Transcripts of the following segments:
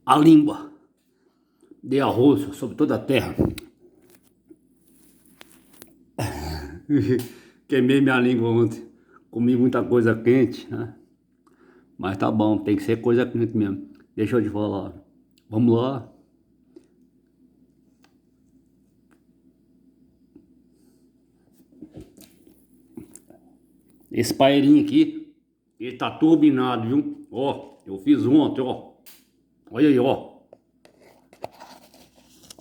a língua de arroz sobre toda a terra. Queimei minha língua ontem, comi muita coisa quente, né? Mas tá bom, tem que ser coisa quente mesmo. Deixa eu te falar, vamos lá. Esse paeirinho aqui, ele tá turbinado, viu? Ó, eu fiz ontem, ó. Olha aí, ó.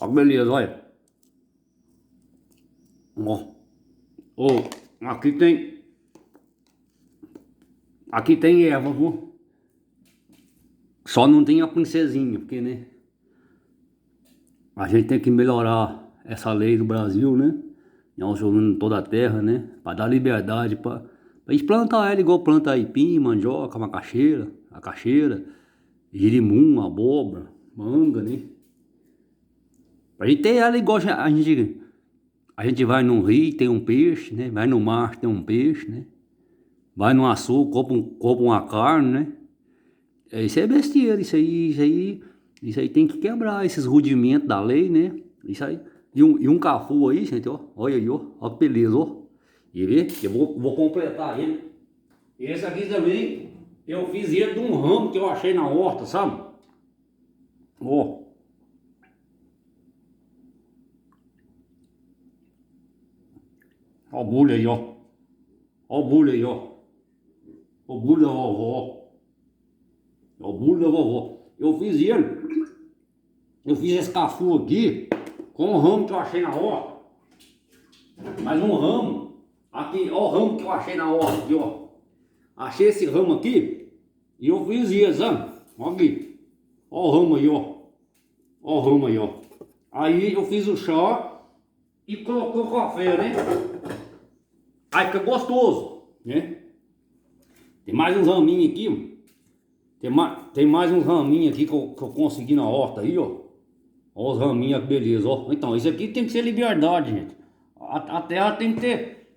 Ó que beleza, olha. Ó. Ó, aqui tem... Aqui tem erva, viu? Só não tem a princesinha, porque, né? A gente tem que melhorar essa lei do Brasil, né? Nós jogando toda a terra, né? Pra dar liberdade pra gente plantar ela igual planta aipim, mandioca, macaxeira, girimum, abóbora, manga, né? Pra gente ter ela igual a gente vai num rio, tem um peixe, né? Vai no mar, tem um peixe, né? Vai no açougue, compra uma carne, né? Isso é besteira, isso aí tem que quebrar esses rudimentos da lei, né? Isso aí. E um cafu aí, gente, ó. Olha aí, ó. Olha que beleza, ó. E vê, eu vou completar ele. Esse aqui também, eu fiz ele de um ramo que eu achei na horta, sabe? Ó. Ó o bulho aí, ó. Ó o bulho aí, ó. O bulho da vovó. Ó o bulho da vovó. Eu fiz esse cafu aqui com um ramo que eu achei na horta. Mas um ramo, aqui, ó o ramo que eu achei na horta aqui, ó. Achei esse ramo aqui e eu fiz isso, sabe? Ó aqui. Ó o ramo aí, ó. Ó o ramo aí, ó. Aí eu fiz o chá e colocou café, né? Aí fica gostoso, né? Tem mais uns raminhos aqui, tem mais uns raminhos aqui que eu consegui na horta aí, ó. Ó os raminhos, que beleza, ó. Então, isso aqui tem que ser liberdade, gente. A terra tem que ter...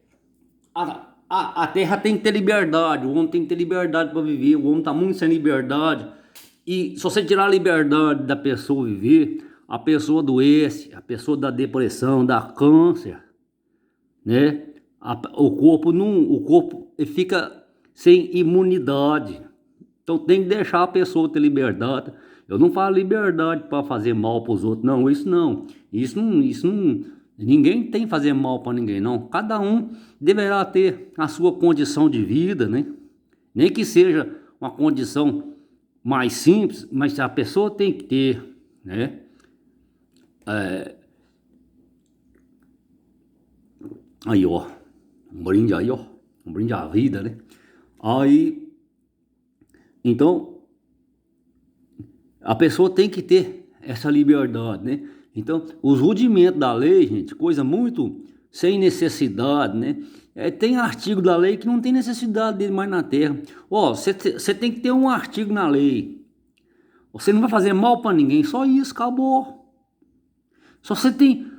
A terra tem que ter liberdade, o homem tem que ter liberdade para viver, o homem tá muito sem liberdade. E se você tirar a liberdade da pessoa viver, a pessoa adoece, a pessoa dá depressão, dá câncer, né? O corpo fica sem imunidade. Então tem que deixar a pessoa ter liberdade. Eu não falo liberdade para fazer mal para os outros, não. Isso não. Ninguém tem que fazer mal para ninguém, não. Cada um deverá ter a sua condição de vida, né? Nem que seja uma condição mais simples, mas a pessoa tem que ter, né? Aí, ó. Um brinde aí, ó. Um brinde à vida, né? Aí, então, a pessoa tem que ter essa liberdade, né? Então, os rudimentos da lei, gente, coisa muito sem necessidade, né? Tem artigo da lei que não tem necessidade dele mais na terra. Ó, você tem que ter um artigo na lei. Você não vai fazer mal para ninguém, só isso, acabou. Só você tem,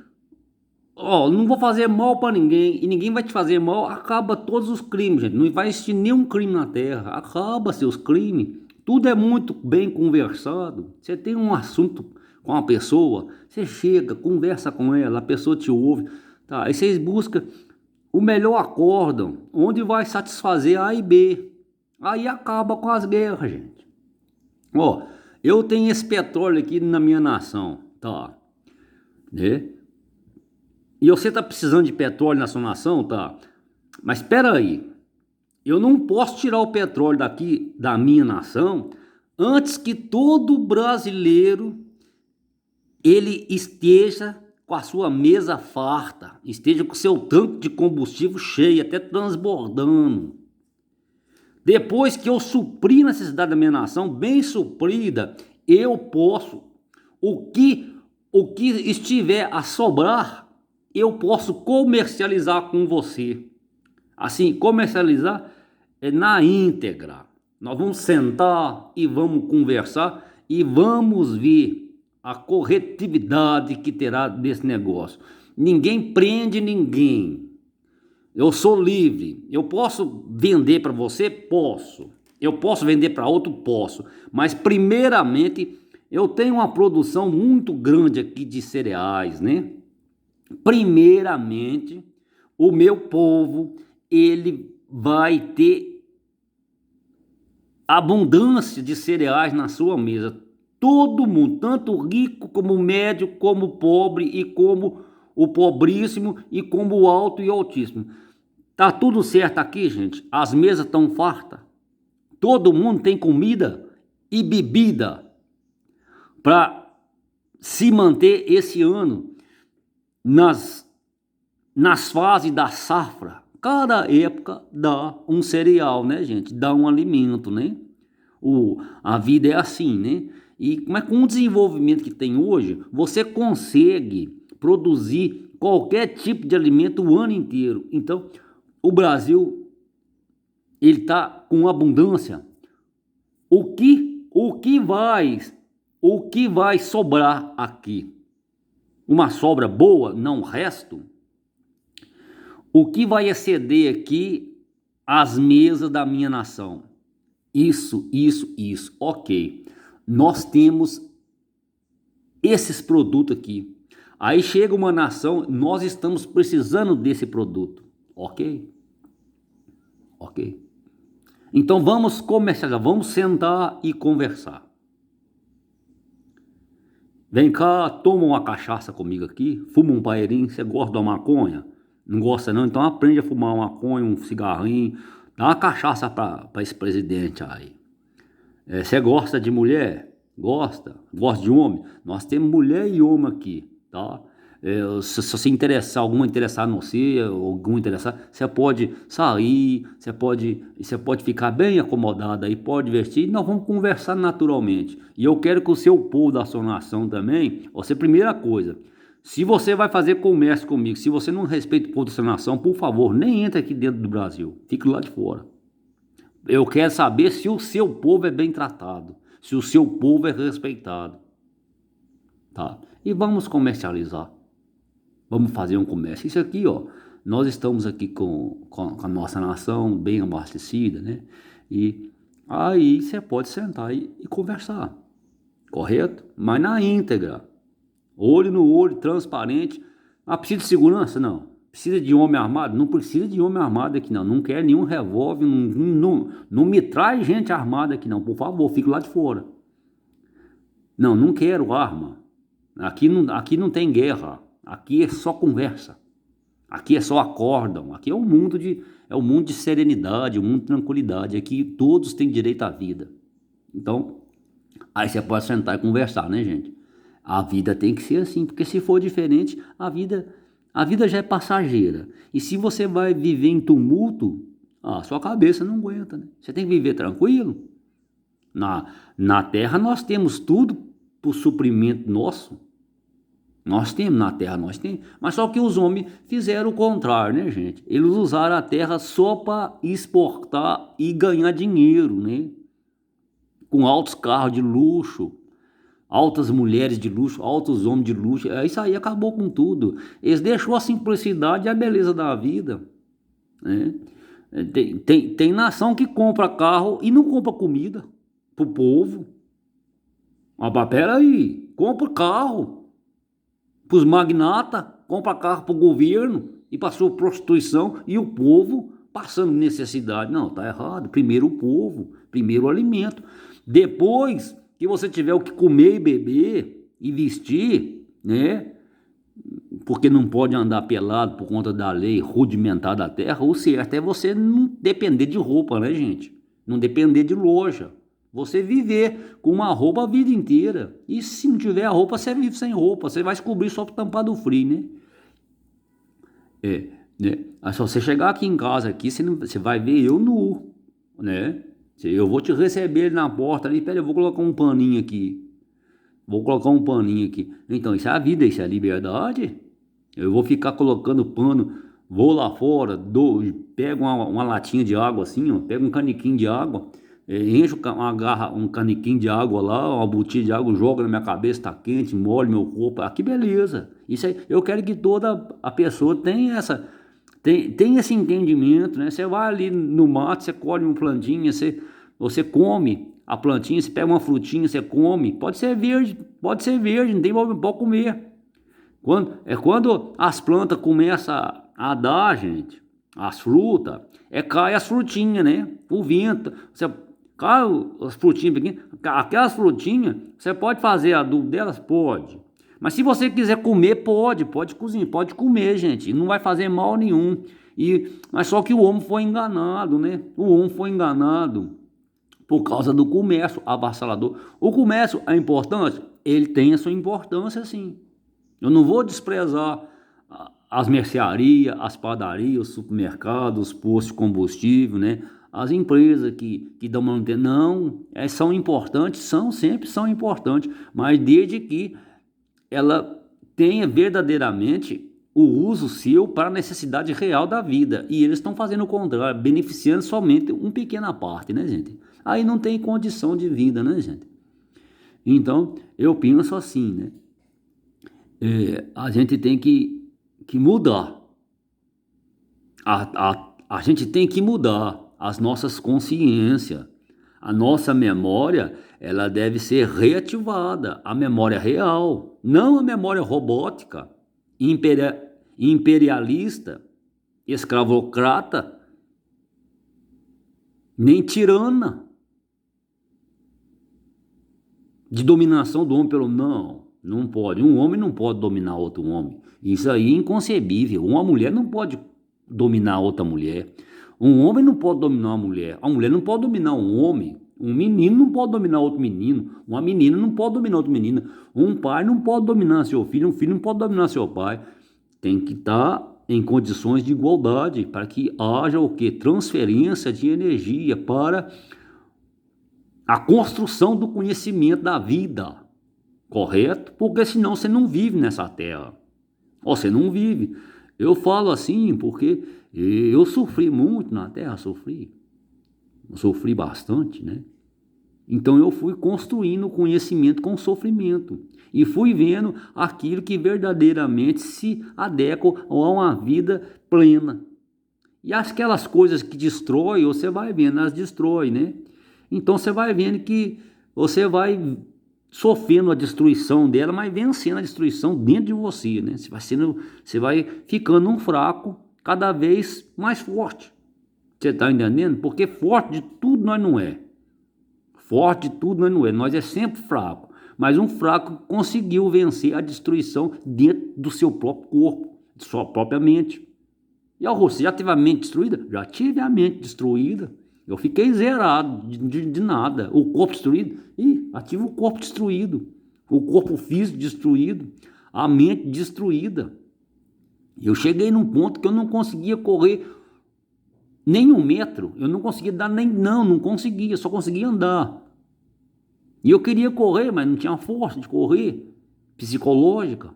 ó, não vou fazer mal para ninguém e ninguém vai te fazer mal, acaba todos os crimes, gente. Não vai existir nenhum crime na terra, acaba seus crimes. Tudo é muito bem conversado. Você tem um assunto com uma pessoa, você chega, conversa com ela, a pessoa te ouve, tá? Aí vocês buscam o melhor acórdão, onde vai satisfazer A e B. Aí acaba com as guerras, gente. Ó, eu tenho esse petróleo aqui na minha nação, tá? Né? E você tá precisando de petróleo na sua nação, tá? Mas espera aí, eu não posso tirar o petróleo daqui da minha nação antes que todo brasileiro ele esteja com a sua mesa farta, esteja com o seu tanque de combustível cheio, até transbordando. Depois que eu suprir a necessidade da minha nação, bem suprida, eu posso, o que estiver a sobrar, eu posso comercializar com você. Assim, comercializar é na íntegra. Nós vamos sentar e vamos conversar e vamos ver a corretividade que terá desse negócio. Ninguém prende ninguém. Eu sou livre. Eu posso vender para você? Posso. Eu posso vender para outro? Posso. Mas primeiramente Eu tenho uma produção muito grande aqui de cereais, né? Primeiramente, o meu povo, ele vai ter abundância de cereais na sua mesa. Todo mundo, tanto o rico como o médio, como o pobre e como o pobríssimo e como o alto e altíssimo. Tá tudo certo aqui, gente? As mesas estão fartas. Todo mundo tem comida e bebida para se manter esse ano nas fases da safra. Cada época dá um cereal, né, gente? Dá um alimento, né? A vida é assim, né? Mas com o desenvolvimento que tem hoje, você consegue produzir qualquer tipo de alimento o ano inteiro. Então, o Brasil, ele está com abundância. O que vai sobrar aqui? Uma sobra boa, não resto? O que vai exceder aqui as mesas da minha nação? Isso. Ok. Nós temos esses produtos aqui. Aí chega uma nação, nós estamos precisando desse produto. Ok. Então vamos comercializar, vamos sentar e conversar. Vem cá, toma uma cachaça comigo aqui, fuma um paeirinho. Você gosta da maconha? Não gosta não? Então aprende a fumar uma maconha, um cigarrinho, dá uma cachaça para esse presidente aí. Você gosta de mulher? Gosta de homem? Nós temos mulher e homem aqui, tá? Se você interessar, alguma interessar em você, algum interessar, você pode sair, você pode ficar bem acomodado aí, pode vestir, e nós vamos conversar naturalmente. E eu quero que o seu povo da sua nação também, você, primeira coisa, se você vai fazer comércio comigo, se você não respeita o povo da sua nação, por favor, nem entre aqui dentro do Brasil, fique lá de fora. Eu quero saber se o seu povo é bem tratado, se o seu povo é respeitado, tá? E vamos comercializar. Vamos fazer um comércio. Isso aqui, ó, nós estamos aqui com a nossa nação bem abastecida, né? E aí você pode sentar e conversar, correto? Mas na íntegra, olho no olho, transparente. Ah, precisa de segurança? Não. Precisa de homem armado? Não precisa de homem armado aqui não. Não quer nenhum revólver, não me traz gente armada aqui não. Por favor, fique lá de fora. Não quero arma. Aqui não tem guerra. Aqui é só conversa. Aqui é só acórdão. Aqui é um mundo de serenidade, um mundo de tranquilidade. Aqui todos têm direito à vida. Então, aí você pode sentar e conversar, né, gente? A vida tem que ser assim, porque se for diferente, a vida já é passageira. E se você vai viver em tumulto, sua cabeça não aguenta, né? Você tem que viver tranquilo. Na terra nós temos tudo para o suprimento nosso. Nós temos na terra, mas só que os homens fizeram o contrário, né, gente? Eles usaram a terra só para exportar e ganhar dinheiro, né? Com altos carros de luxo, altas mulheres de luxo, altos homens de luxo. Isso aí acabou com tudo. Eles deixou a simplicidade e a beleza da vida, né? Tem nação que compra carro e não compra comida pro povo. Mas peraí, compra carro para os magnatas, compra carro para o governo e para sua prostituição, e o povo passando necessidade. Não, tá errado. Primeiro o povo, primeiro o alimento. Depois que você tiver o que comer e beber e vestir, né? Porque não pode andar pelado por conta da lei rudimentar da terra. O certo é você não depender de roupa, né, gente? Não depender de loja. Você viver com uma roupa a vida inteira. E se não tiver a roupa, você vive sem roupa. Você vai se cobrir só para tampar do frio, né? Né? Aí se você chegar aqui em casa, aqui, você vai ver eu nu, né? Eu vou te receber na porta ali. Pera, eu vou colocar um paninho aqui. Então, isso é a vida, isso é a liberdade. Eu vou ficar colocando pano. Vou lá fora, pego uma latinha de água assim, ó, pego um caniquinho de água, encho um caniquinho de água lá, uma botinha de água, jogo na minha cabeça, tá quente, molho meu corpo. Que beleza. Isso aí, eu quero que toda a pessoa tenha tem esse entendimento, né? Você vai ali no mato, você colhe uma plantinha, você come a plantinha, você pega uma frutinha, você come, pode ser verde, não tem problema, pode comer. Quando as plantas começam a dar, gente, as frutas, cai as frutinhas, né? O vento, você cai as frutinhas pequenas, aquelas frutinhas, você pode fazer adubo delas? Pode. Mas se você quiser comer, pode cozinhar, pode comer, gente, não vai fazer mal nenhum. Mas só que o homem foi enganado, né? O homem foi enganado por causa do comércio avassalador. O comércio é importante? Ele tem a sua importância, sim. Eu não vou desprezar as mercearias, as padarias, os supermercados, os postos de combustível, né? As empresas que dão manutenção, não, são importantes, sempre são importantes, mas desde que ela tenha verdadeiramente o uso seu para a necessidade real da vida. E eles estão fazendo o contrário, beneficiando somente uma pequena parte, né, gente? Aí não tem condição de vida, né, gente? Então, eu penso assim, né? A gente tem que mudar. A gente tem que mudar as nossas consciências. A nossa memória, ela deve ser reativada. A memória real, não a memória robótica, imperialista, escravocrata, nem tirana, de dominação do homem pelo não pode. Um homem não pode dominar outro homem. Isso aí é inconcebível. Uma mulher não pode dominar outra mulher. Um homem não pode dominar uma mulher. A mulher não pode dominar um homem. Um menino não pode dominar outro menino. Uma menina não pode dominar outra menina. Um pai não pode dominar seu filho. Um filho não pode dominar seu pai. Tem que estar em condições de igualdade para que haja o quê? Transferência de energia para a construção do conhecimento da vida, correto? Porque senão você não vive nessa terra. Você não vive. Eu falo assim porque eu sofri muito na terra, sofri bastante, né? Então eu fui construindo conhecimento com sofrimento e fui vendo aquilo que verdadeiramente se adequa a uma vida plena. E aquelas coisas que destrói, você vai vendo, elas destrói, né? Então você vai vendo que você vai sofrendo a destruição dela, mas vencendo a destruição dentro de você, né? Você vai ficando um fraco cada vez mais forte. Você está entendendo? Porque forte de tudo nós não é. Forte de tudo nós não é. Nós é sempre fraco. Mas um fraco conseguiu vencer a destruição dentro do seu próprio corpo, de sua própria mente. E você já teve a mente destruída? Já tive a mente destruída. Eu fiquei zerado de nada. O corpo destruído? Tive o corpo destruído. O corpo físico destruído. A mente destruída. Eu cheguei num ponto que eu não conseguia correr nem 1 metro. Eu não conseguia dar não conseguia. Só conseguia andar. E eu queria correr, mas não tinha força de correr. Psicológica.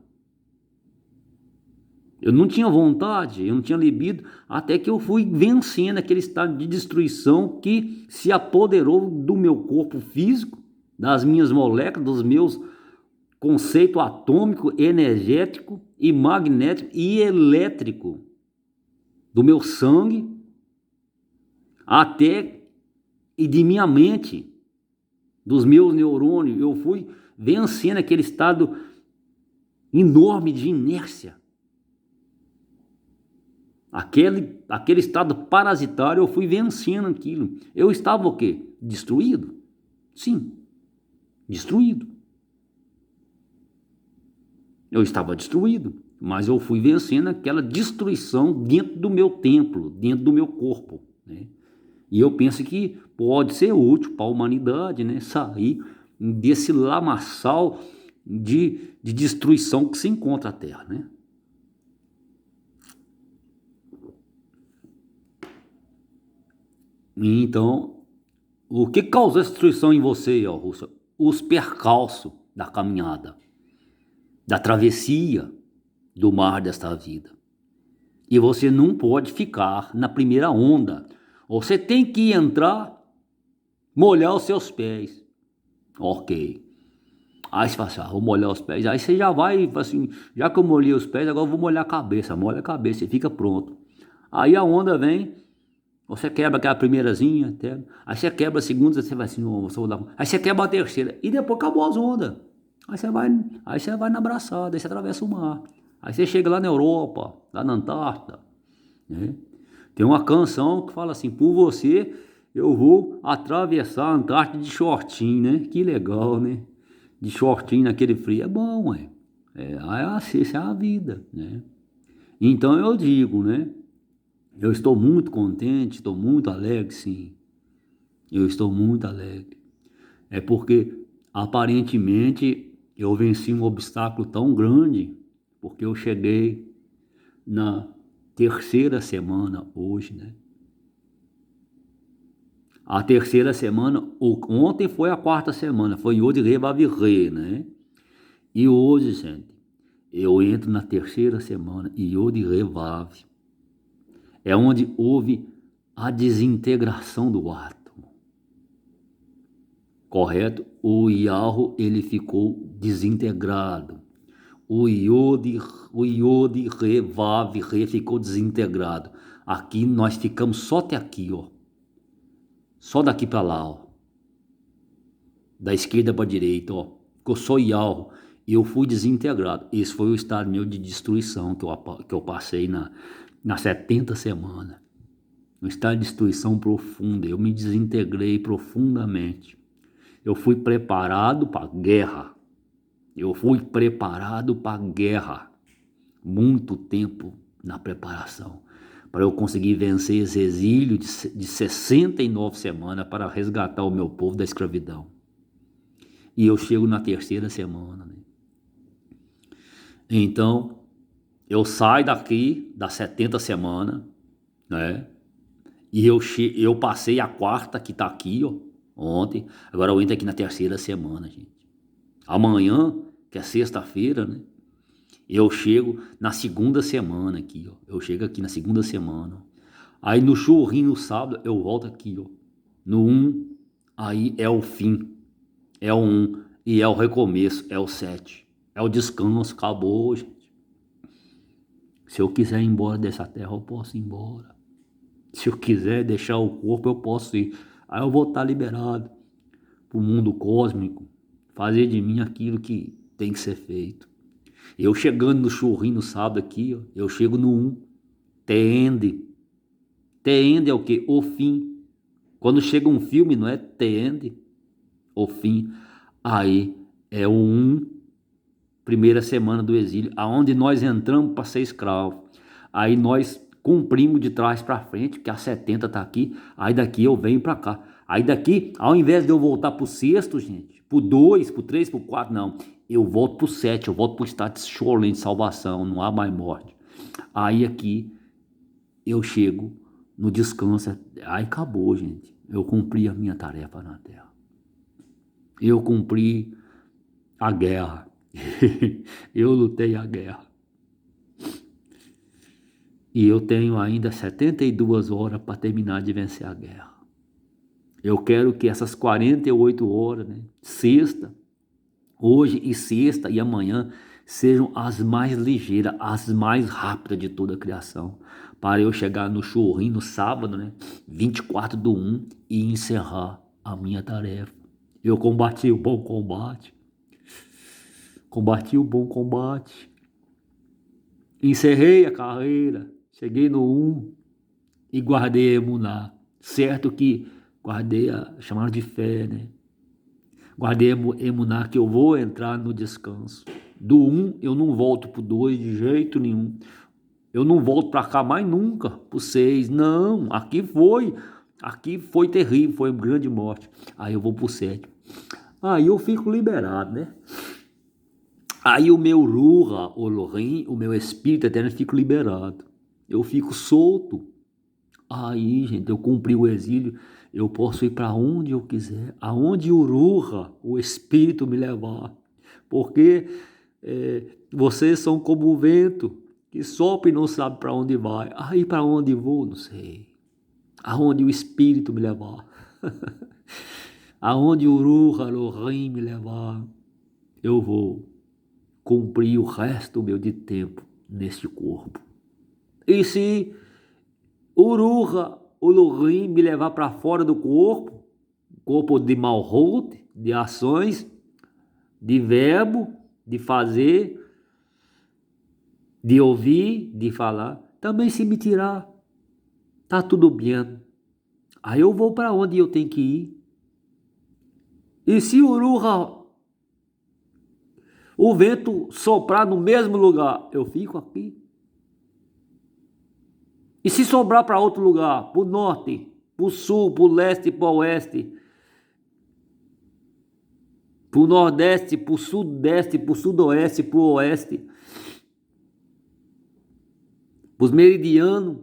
Eu não tinha vontade, eu não tinha libido, até que eu fui vencendo aquele estado de destruição que se apoderou do meu corpo físico, das minhas moléculas, dos meus conceitos atômico, energético e magnético e elétrico, do meu sangue, até e de minha mente, dos meus neurônios. Eu fui vencendo aquele estado enorme de inércia. Aquele estado parasitário, eu fui vencendo aquilo. Eu estava o quê? Destruído? Sim, destruído. Eu estava destruído, mas eu fui vencendo aquela destruição dentro do meu templo, dentro do meu corpo, né? E eu penso que pode ser útil para a humanidade, né? Sair desse lamaçal de destruição que se encontra a Terra, né? Então, o que causou essa destruição em você, Rússia? Os percalços da caminhada, da travessia do mar desta vida. E você não pode ficar na primeira onda. Você tem que entrar, molhar os seus pés. Ok. Aí você fala assim, vou molhar os pés. Aí você já vai, assim, já que eu molhei os pés, agora eu vou molhar a cabeça. Molha a cabeça e fica pronto. Aí a onda vem. Você quebra aquela primeirazinha, até, aí você quebra a segunda, você vai assim, não, você vou dar. Aí você quebra a terceira, e depois acabou as ondas. Aí você vai na braçada, aí você atravessa o mar. Aí você chega lá na Europa, lá na Antártida, né? Tem uma canção que fala assim, por você eu vou atravessar a Antártida de shortinho, né? Que legal, né? De shortinho naquele frio, é bom, ué. Essa é a vida, né? Então eu digo, né? Eu estou muito contente, estou muito alegre, sim. Eu estou muito alegre. É porque aparentemente eu venci um obstáculo tão grande, porque eu cheguei na terceira semana hoje, né? A terceira semana, ontem foi a quarta semana, foi Yod Re Vav Re, né? E hoje, gente, eu entro na terceira semana, Yod Re Vav. É onde houve a desintegração do átomo, correto? O Yahoo, ele ficou desintegrado. O Yod, o Yod Re Vav Re ficou desintegrado. Aqui nós ficamos só até aqui, ó. Só daqui para lá, ó. Da esquerda para a direita, ó. Ficou só Yahoo. E eu fui desintegrado. Esse foi o estado meu de destruição que eu passei na 70 semanas. Um estado de destruição profunda. Eu me desintegrei profundamente. Eu fui preparado para a guerra. Eu fui preparado para a guerra. Muito tempo na preparação. Para eu conseguir vencer esse exílio de 69 semanas para resgatar o meu povo da escravidão. E eu chego na terceira semana, né? Então, eu saio daqui das 70 semanas, né? E eu passei a quarta, que tá aqui, ó, ontem. Agora eu entro aqui na terceira semana, gente. Amanhã, que é sexta-feira, né? Eu chego na segunda semana aqui, ó. Eu chego aqui na segunda semana. Aí no churrinho, no sábado, eu volto aqui, ó. No 1, aí é o fim. É o 1. E é o recomeço, é o 7. É o descanso, acabou, gente. Se eu quiser ir embora dessa terra, eu posso ir embora. Se eu quiser deixar o corpo, eu posso ir. Aí eu vou estar liberado para o mundo cósmico, fazer de mim aquilo que tem que ser feito. Eu chegando no churrinho no sábado aqui, ó, eu chego no 1, T-end. T-end é o quê? O fim. Quando chega um filme, não é T-end, o fim. Aí é o 1, primeira semana do exílio, aonde nós entramos para ser escravo. Aí nós cumprimos de trás para frente, porque a 70 tá aqui, aí daqui eu venho para cá. Aí daqui, ao invés de eu voltar pro sexto, gente, pro 2, pro 3, pro 4, não. Eu volto pro 7, eu volto pro estado de Sholem, de salvação, não há mais morte. Aí aqui eu chego no descanso, aí acabou, gente. Eu cumpri a minha tarefa na terra. Eu cumpri a guerra. Eu lutei a guerra. E eu tenho ainda 72 horas para terminar de vencer a guerra. Eu quero que essas 48 horas, né, sexta, hoje e sexta e amanhã, sejam as mais ligeiras, as mais rápidas de toda a criação. Para eu chegar no churrinho no sábado, né, 24/1, e encerrar a minha tarefa. Eu combati o bom combate. Combati o bom combate. Encerrei a carreira. Cheguei no 1 e guardei a emuná. Certo que guardei a chamada de fé, né? Guardei a emuná que eu vou entrar no descanso. Do 1 eu não volto pro 2 de jeito nenhum. Eu não volto para cá mais nunca, pro 6. Não, aqui foi terrível, foi uma grande morte. Aí eu vou pro 7. Aí eu fico liberado, né? Aí o meu Ruha, o meu espírito eterno, fica liberado. Eu fico solto. Aí, gente, eu cumpri o exílio, eu posso ir para onde eu quiser, aonde o Ruha, o espírito, me levar. Porque vocês são como o vento, que sopra e não sabe para onde vai. Aí para onde vou, não sei. Aonde o espírito me levar. Aonde o Ruha, Elohim me levar, eu vou cumprir o resto meu de tempo neste corpo. E se Uruha o Elohim me levar para fora do corpo de malhut, de ações, de verbo, de fazer, de ouvir, de falar. Também se me tirar, tá tudo bem. Aí eu vou para onde eu tenho que ir. E se o vento soprar no mesmo lugar, eu fico aqui. E se sobrar para outro lugar, para o norte, para o sul, para o leste, para o oeste, para o nordeste, para o sudeste, para o sudoeste, para o oeste, para os meridianos,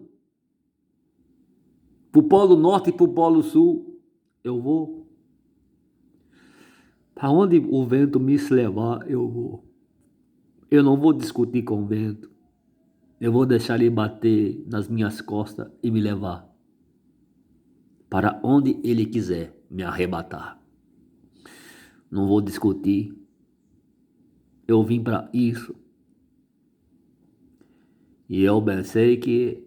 para o polo norte e para o polo sul, eu vou. Para onde o vento me levar, eu vou. Eu não vou discutir com o vento. Eu vou deixar ele bater nas minhas costas e me levar para onde ele quiser me arrebatar. Não vou discutir. Eu vim para isso. E eu pensei que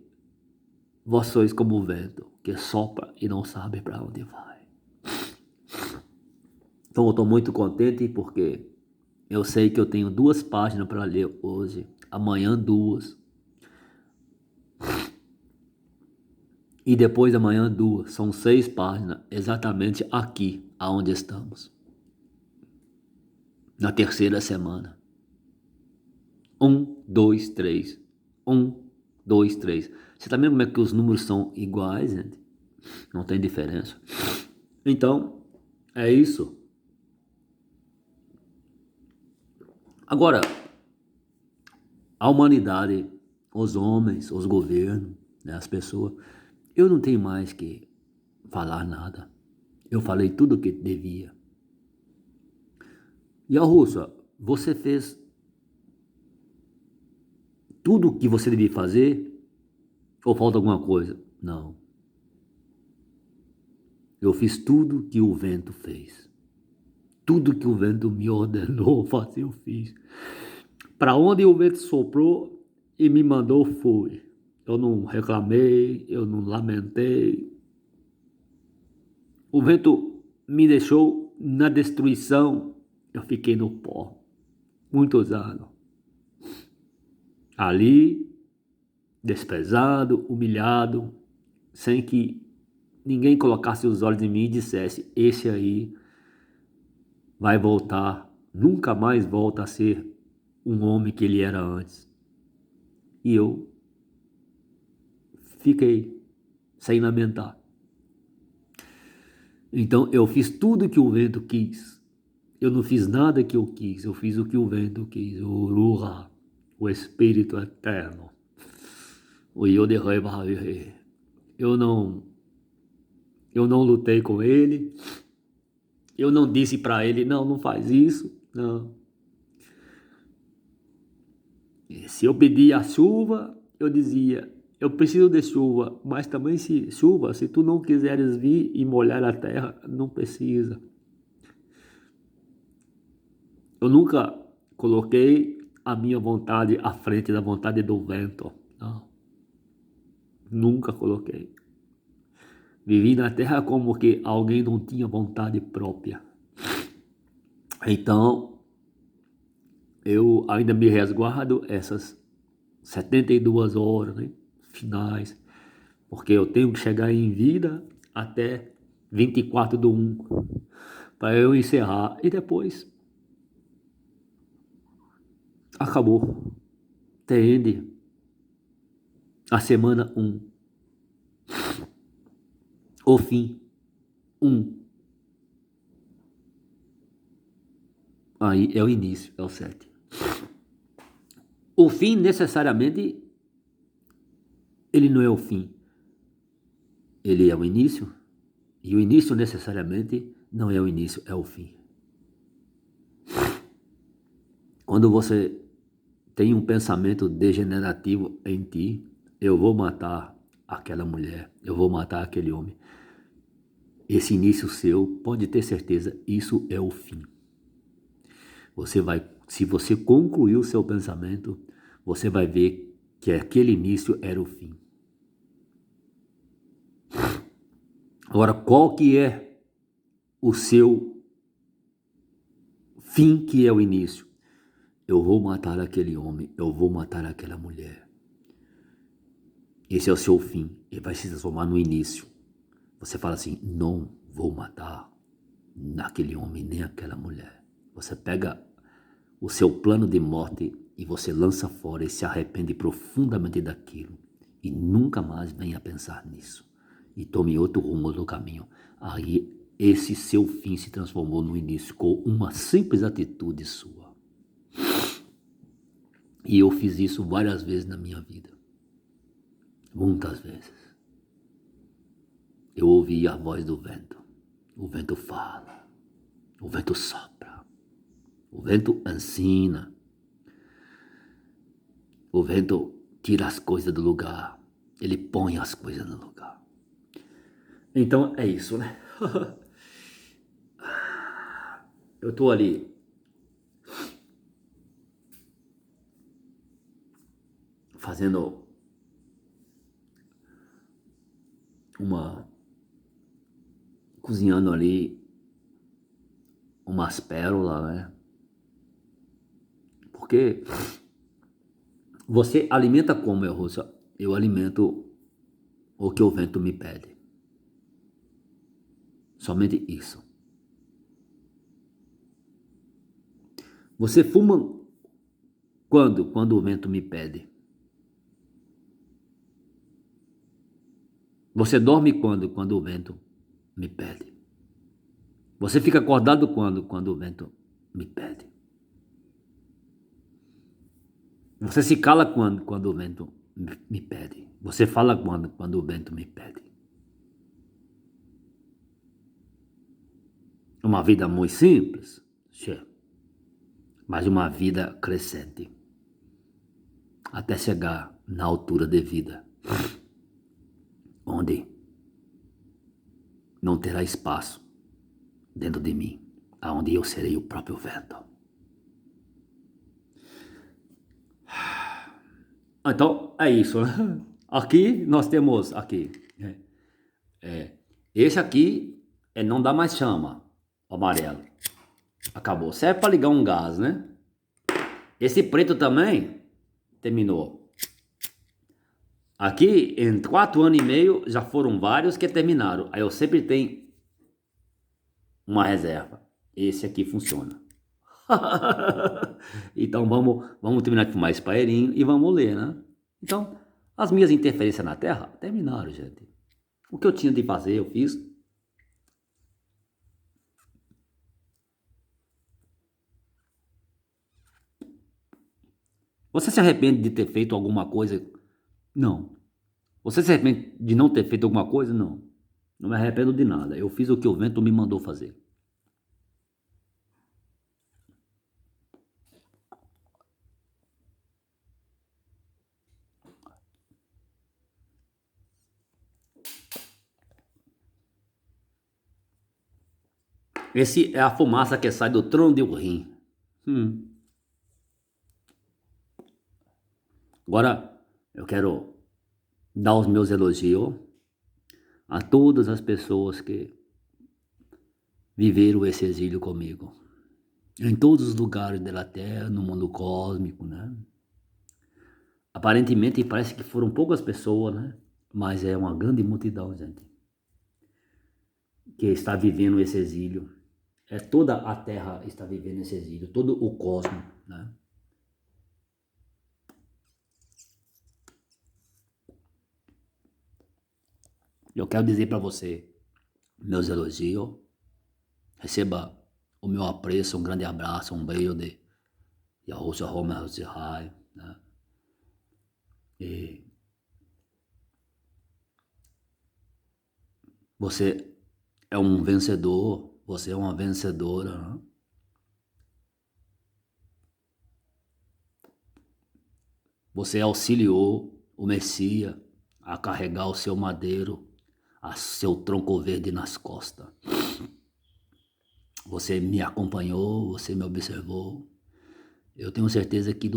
vós sois como o vento, que sopra e não sabe para onde vai. Então eu estou muito contente porque eu sei que eu tenho 2 páginas para ler hoje, amanhã 2. E depois da manhã 2, são 6 páginas, exatamente aqui, aonde estamos. Na terceira semana. 1, 2, 3. 1, 2, 3. Você tá vendo como é que os números são iguais, gente? Não tem diferença. Então, é isso. Agora, a humanidade, os homens, os governos, né, as pessoas, eu não tenho mais que falar nada. Eu falei tudo o que devia. E a Rússia, você fez tudo o que você devia fazer? Ou falta alguma coisa? Não. Eu fiz tudo que o vento fez. Tudo que o vento me ordenou fazer, eu fiz. Para onde o vento soprou e me mandou, fui. Eu não reclamei, eu não lamentei. O vento me deixou na destruição, eu fiquei no pó. Muitos anos. Ali, desprezado, humilhado, sem que ninguém colocasse os olhos em mim e dissesse: esse aí vai voltar, nunca mais volta a ser um homem que ele era antes. E eu fiquei sem lamentar. Então eu fiz tudo que o vento quis. Eu não fiz nada que eu quis, eu fiz o que o vento quis. O Ruha, o Espírito Eterno. O Yodehai. Eu não lutei com ele. Eu não disse para ele: não faz isso. Não. Se eu pedia a chuva, eu dizia: eu preciso de chuva, mas também se tu não quiseres vir e molhar a terra, não precisa. Eu nunca coloquei a minha vontade à frente da vontade do vento. Não. Nunca coloquei. Vivi na terra como que alguém não tinha vontade própria. Então, eu ainda me resguardo essas 72 horas, né, finais, porque eu tenho que chegar em vida até 24/1 para eu encerrar e depois acabou. Entende? A semana 1. O fim 1. Aí é o início, é o 7. O fim necessariamente ele não é o fim. Ele é o início. E o início necessariamente não é o início, é o fim. Quando você tem um pensamento degenerativo em ti, eu vou matar aquela mulher, eu vou matar aquele homem. Esse início seu, pode ter certeza, isso é o fim. Se você concluir o seu pensamento, você vai ver que aquele início era o fim. Agora, qual que é o seu fim, que é o início? Eu vou matar aquele homem, eu vou matar aquela mulher. Esse é o seu fim, ele vai se transformar no início. Você fala assim, não vou matar naquele homem nem aquela mulher. Você pega o seu plano de morte e você lança fora e se arrepende profundamente daquilo. E nunca mais venha pensar nisso. E tome outro rumo, outro caminho. Aí esse seu fim se transformou no início com uma simples atitude sua. E eu fiz isso várias vezes na minha vida. Muitas vezes. Eu ouvi a voz do vento. O vento fala. O vento sopra. O vento ensina. O vento tira as coisas do lugar. Ele põe as coisas no lugar. Então é isso, né? Eu tô ali fazendo cozinhando ali umas pérolas, né? Porque você alimenta como, Elrussa? Eu alimento o que o vento me pede. Somente isso. Você fuma quando? Quando o vento me pede. Você dorme quando? Quando o vento me pede. Você fica acordado quando? Quando o vento me pede. Você se cala quando? Quando o vento me pede. Você fala quando? Quando o vento me pede. Uma vida muito simples, mas uma vida crescente. Até chegar na altura de vida, onde não terá espaço dentro de mim, aonde eu serei o próprio vento. Então, é isso, né? Aqui nós temos, aqui, esse aqui é não dá mais chama, o amarelo. Acabou, serve para ligar um gás, né? Esse preto também terminou. Aqui, em 4 anos e meio, já foram vários que terminaram. Aí eu sempre tenho uma reserva. Esse aqui funciona. Então vamos terminar de fumar esse paeirinho e vamos ler, né? Então, as minhas interferências na Terra terminaram, gente. O que eu tinha de fazer, eu fiz. Você se arrepende de ter feito alguma coisa? Não. Você se arrepende de não ter feito alguma coisa? Não. Não me arrependo de nada. Eu fiz o que o vento me mandou fazer. Esse é a fumaça que sai do trono de Urim. Agora, eu quero dar os meus elogios a todas as pessoas que viveram esse exílio comigo. Em todos os lugares da Terra, no mundo cósmico, né? Aparentemente parece que foram poucas pessoas, né? Mas é uma grande multidão, gente, que está vivendo esse exílio. Toda a Terra está vivendo esse exílio, todo o cosmos, né? Eu quero dizer para você, meus elogios, receba o meu apreço, um grande abraço, um beijo de Yahushua HaMashiach, né? E você é um vencedor, você é uma vencedora, né? Você auxiliou o Messias a carregar o seu madeiro, a seu tronco verde nas costas. Você me acompanhou, você me observou. Eu tenho certeza que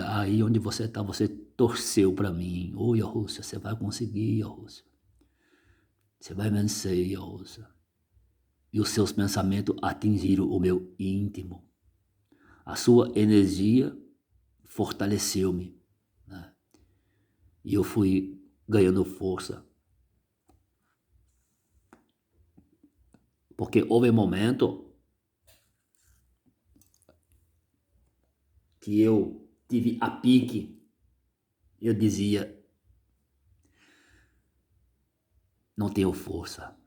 aí onde você está, você torceu para mim. Ô, Yahushua, você vai conseguir, Yahushua. Você vai vencer, Yaosa. E os seus pensamentos atingiram o meu íntimo. A sua energia fortaleceu-me, né? E eu fui ganhando força. Porque houve um momento que eu tive a pique. Eu dizia, não tenho força.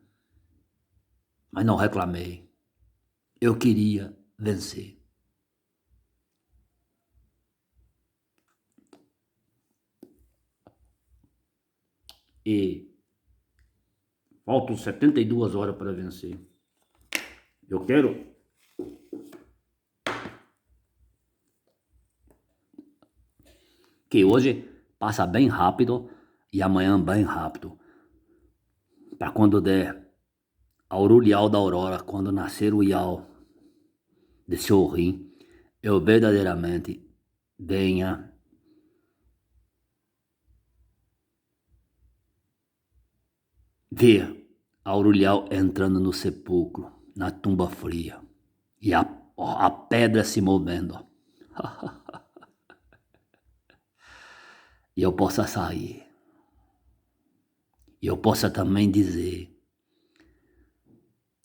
Mas não reclamei. Eu queria vencer. E faltam 72 horas para vencer. Eu quero que hoje passa bem rápido e amanhã bem rápido. Para quando der a Aurelial da Aurora, quando nascer o Ial de Chorim, eu verdadeiramente venha ver a Aurelial entrando no sepulcro, na tumba fria, e a pedra se movendo. E eu possa sair. E eu possa também dizer,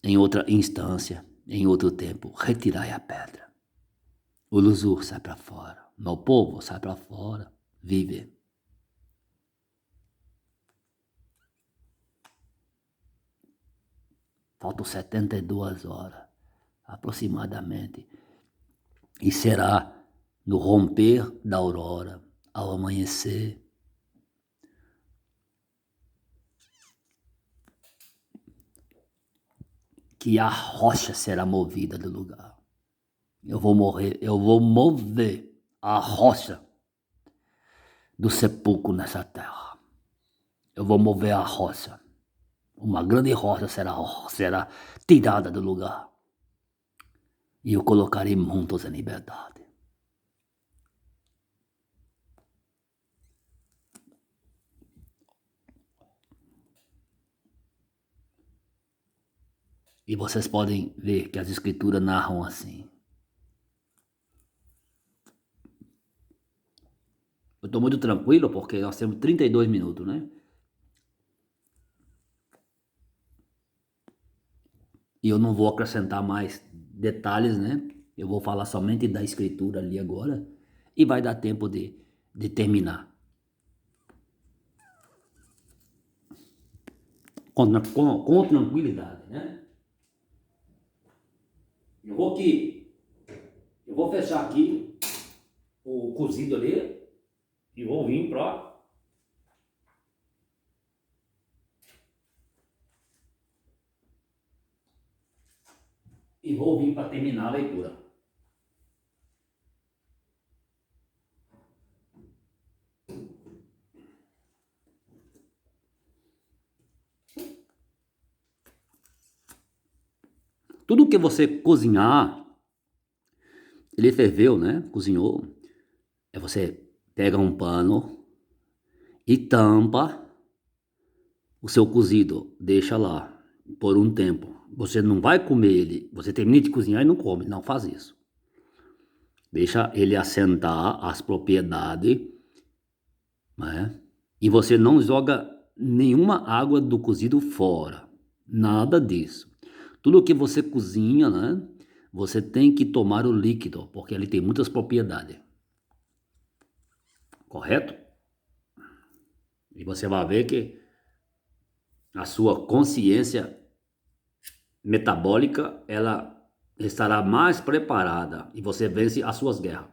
em outra instância, em outro tempo, retirai a pedra. O Luzur sai para fora. Meu povo sai para fora. Vive. Faltam 72 horas, aproximadamente. E será no romper da aurora, ao amanhecer, que a rocha será movida do lugar. Eu vou mover a rocha do sepulcro nessa terra. Eu vou mover a rocha. Uma grande rocha será tirada do lugar. E eu colocarei muitos em liberdade. E vocês podem ver que as escrituras narram assim. Eu estou muito tranquilo porque nós temos 32 minutos, né? E eu não vou acrescentar mais detalhes, né? Eu vou falar somente da escritura ali agora. E vai dar tempo de terminar. Com tranquilidade, né? Eu vou fechar aqui o cozido ali e vou vir para terminar a leitura. Tudo que você cozinhar, ele ferveu, né? Cozinhou. É você pega um pano e tampa o seu cozido, deixa lá por um tempo. Você não vai comer ele, você termina de cozinhar e não come, não faz isso. Deixa ele assentar as propriedades, né? E você não joga nenhuma água do cozido fora, nada disso. Tudo que você cozinha, né? Você tem que tomar o líquido, porque ele tem muitas propriedades. Correto? E você vai ver que a sua consciência metabólica, ela estará mais preparada e você vence as suas guerras.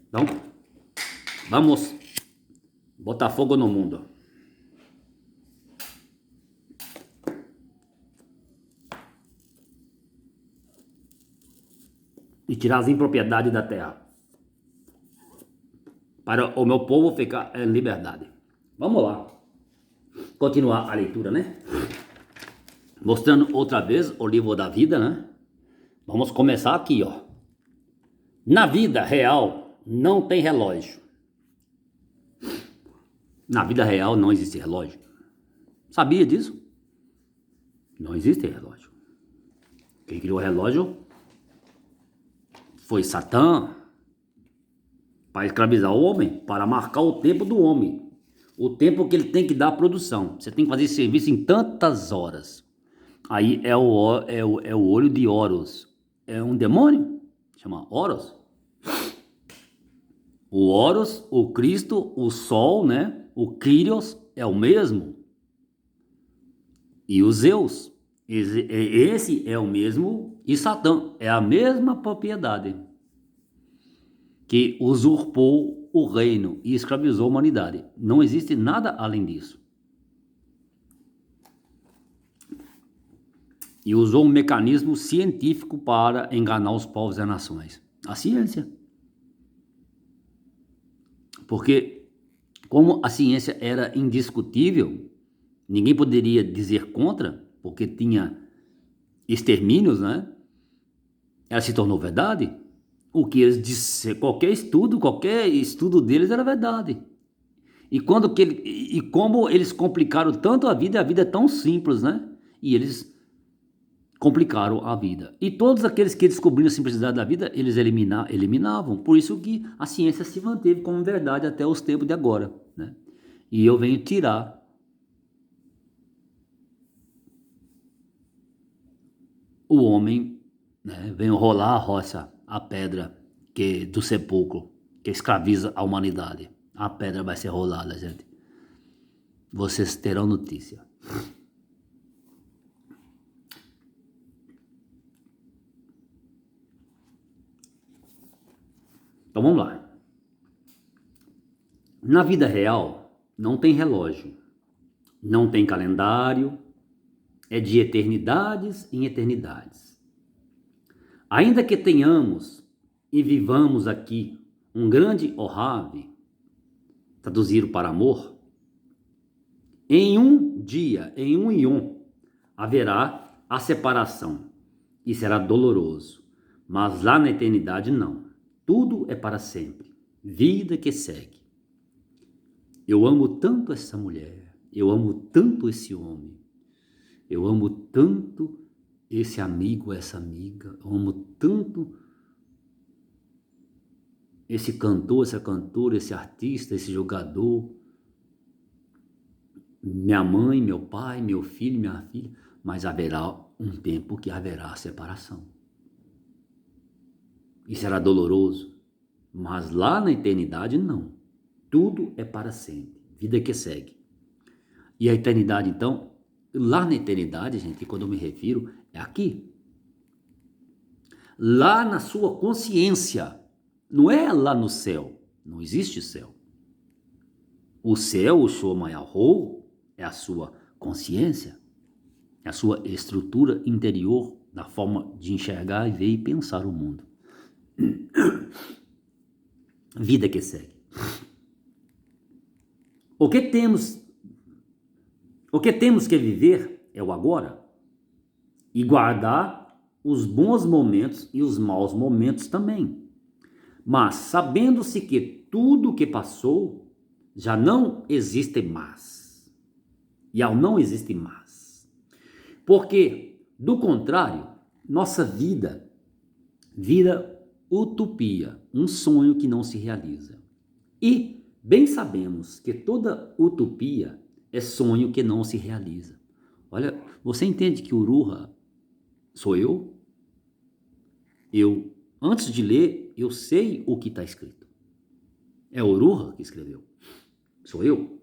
Então, vamos botar fogo no mundo. E tirar as impropriedades da terra. Para o meu povo ficar em liberdade. Vamos lá. Continuar a leitura, né? Mostrando outra vez o livro da vida, né? Vamos começar aqui, ó. Na vida real, não tem relógio. Na vida real não existe relógio. Sabia disso? Não existe relógio. Quem criou o relógio foi Satã, para escravizar o homem, para marcar o tempo do homem. O tempo que ele tem que dar à produção. Você tem que fazer serviço em tantas horas. Aí é o olho de Horus. É um demônio, chama Horus. O Horus, o Cristo, o Sol, né? O Kyrios é o mesmo. E o Zeus, esse é o mesmo. E Satã é a mesma propriedade que usurpou o reino e escravizou a humanidade. Não existe nada além disso. E usou um mecanismo científico para enganar os povos e as nações. A ciência. Porque, como a ciência era indiscutível, ninguém poderia dizer contra, porque tinha extermínios, né? Ela se tornou verdade. O que eles disseram, qualquer estudo deles era verdade. E como eles complicaram tanto a vida é tão simples, né? E eles complicaram a vida. E todos aqueles que descobriram a simplicidade da vida, eles eliminavam. Por isso que a ciência se manteve como verdade até os tempos de agora, né? E eu venho tirar o homem, né? Venho rolar a rocha, a pedra do sepulcro, que escraviza a humanidade. A pedra vai ser rolada, gente. Vocês terão notícia. Então vamos lá. Na vida real, não tem relógio, não tem calendário, é de eternidades em eternidades. Ainda que tenhamos e vivamos aqui um grande Ohave, traduzido para amor, em um dia, em um ion, haverá a separação e será doloroso, mas lá na eternidade não. Tudo é para sempre, vida que segue. Eu amo tanto essa mulher, eu amo tanto esse homem, eu amo tanto esse amigo, essa amiga, eu amo tanto esse cantor, essa cantora, esse artista, esse jogador, minha mãe, meu pai, meu filho, minha filha, mas haverá um tempo que haverá separação. E será doloroso, mas lá na eternidade não. Tudo é para sempre, vida que segue. E a eternidade então, lá na eternidade, gente, quando eu me refiro, é aqui. Lá na sua consciência, não é lá no céu, não existe céu. O céu, o Shomayahou, é a sua consciência, é a sua estrutura interior, da forma de enxergar e ver e pensar o mundo. Vida que segue. O que temos que viver é o agora e guardar os bons momentos e os maus momentos também. Mas sabendo-se que tudo que passou já não existe mais. E ao não existir mais. Porque, do contrário, nossa vida vira utopia, um sonho que não se realiza. E bem sabemos que toda utopia é sonho que não se realiza. Olha, você entende que Uruha sou eu? Eu, antes de ler, eu sei o que está escrito. É Uruha que escreveu. Sou eu.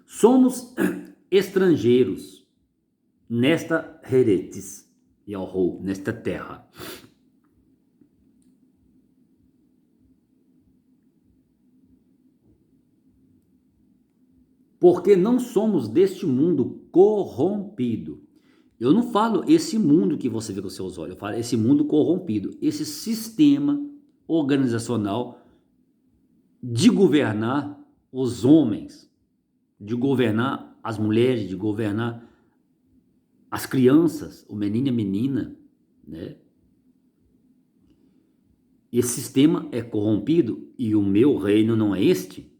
Somos estrangeiros nesta Heretis, Yahoo, nesta terra. Porque não somos deste mundo corrompido. Eu não falo esse mundo que você vê com seus olhos, eu falo esse mundo corrompido, esse sistema organizacional de governar os homens, de governar as mulheres, de governar as crianças, o menino e a menina, né? esse sistema é corrompido e o meu reino não é este.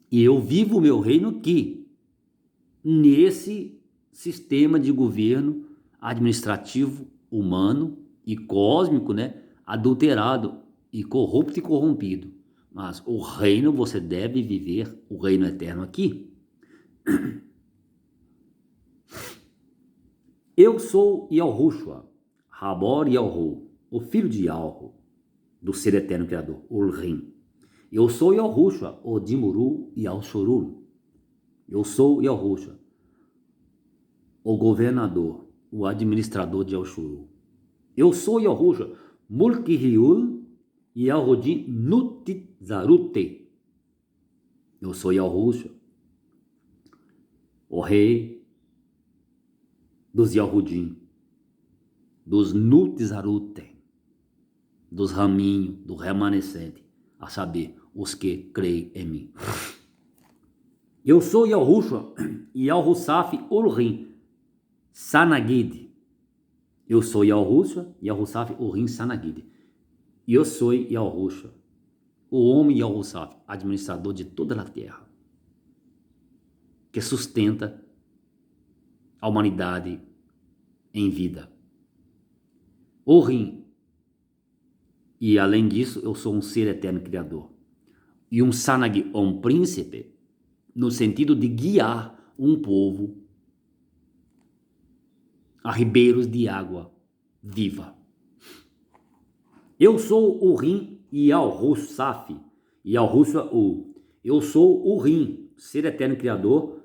E eu vivo o meu reino aqui, nesse sistema de governo administrativo, humano e cósmico, né? Adulterado e corrupto e corrompido. Mas o reino você deve viver, o reino eterno aqui. Eu sou Yahushua, Rabor Yahu, o filho de Yahu, do ser eterno criador, Ulrim. Eu sou Yahushua, o Dimuru Yahshurul. Eu sou Yahushua, o governador, o administrador de Yahshurul. Eu sou Yahushua, Mulkihiul Yahudim Nutitzarute. Eu sou Yahushua, o rei dos Yahudim, dos Nutitzarute, dos raminhos, do remanescente, a saber, os que creem em mim. Eu sou Yahushua, Yahussaf Ulrim Sanagid. Eu sou Yahushua, Yahussaf Ulrim Sanagid. E eu sou Yahushua, o homem Yahussaf, administrador de toda a terra, que sustenta a humanidade em vida. Ulrim. E além disso, eu sou um ser eterno criador. E um Sanag, um príncipe, no sentido de guiar um povo a ribeiros de água viva. Eu sou o Rim Yahussaf, Yahushua U. Eu sou o Rim, ser eterno criador,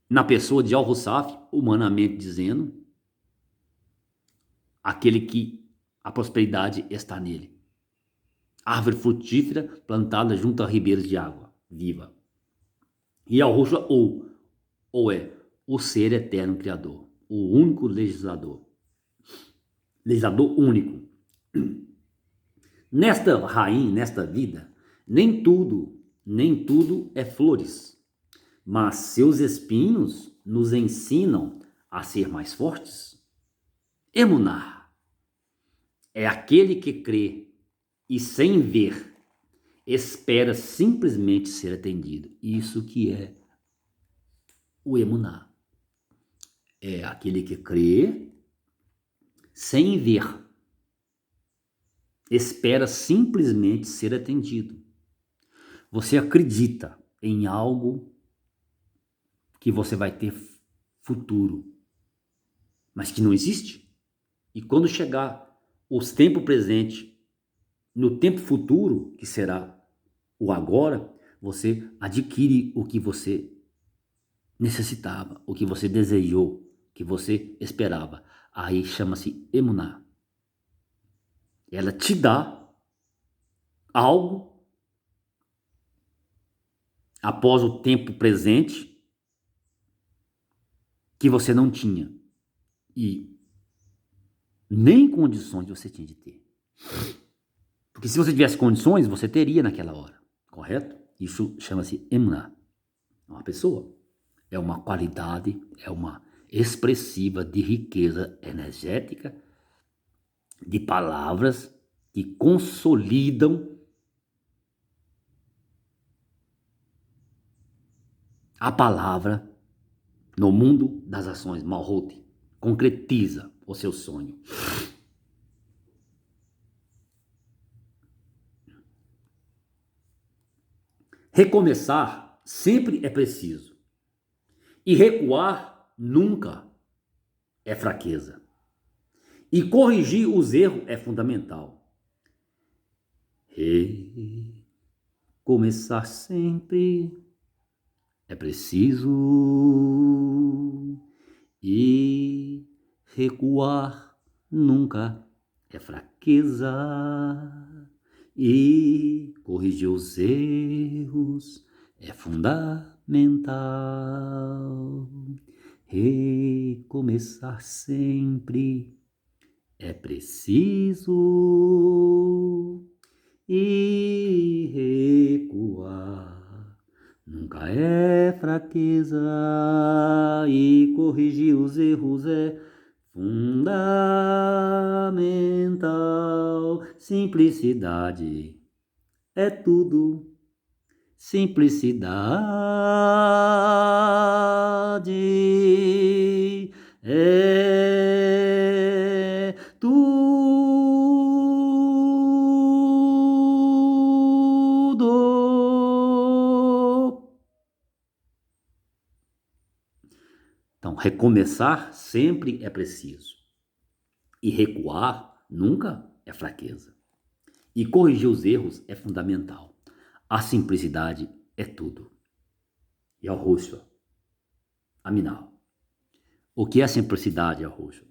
na pessoa de Yahussaf, humanamente dizendo, aquele que a prosperidade está nele. Árvore frutífera plantada junto a ribeiros de água viva. E Yahushua U, ou é o ser eterno criador, o único legislador único. Nesta rainha, nesta vida, nem tudo é flores, mas seus espinhos nos ensinam a ser mais fortes. Emuná é aquele que crê e sem ver espera simplesmente ser atendido. Isso que é o Emuná. É aquele que crê sem ver, espera simplesmente ser atendido. Você acredita em algo que você vai ter futuro, mas que não existe? E quando chegar os tempos presentes, no tempo futuro, que será o agora, você adquire o que você necessitava, o que você desejou, o que você esperava. Aí chama-se Emuná. Ela te dá algo após o tempo presente que você não tinha e nem condições você tinha de ter. Porque se você tivesse condições, você teria naquela hora, correto? Isso chama-se Emuná. Uma pessoa é uma qualidade, é uma expressiva de riqueza energética, de palavras que consolidam a palavra no mundo das ações. Malhut concretiza o seu sonho. Recomeçar sempre é preciso. E recuar nunca é fraqueza. E corrigir os erros é fundamental. Recomeçar sempre é preciso. E recuar nunca é fraqueza. E corrigir os erros é fundamental. Recomeçar sempre é preciso. E recuar nunca é fraqueza. E corrigir os erros é fundamental. Simplicidade é tudo. Simplicidade é tudo. Então, recomeçar sempre é preciso. E recuar nunca é fraqueza. E corrigir os erros é fundamental. A simplicidade é tudo. Yahushua, Aminal. O que é simplicidade, Yahushua?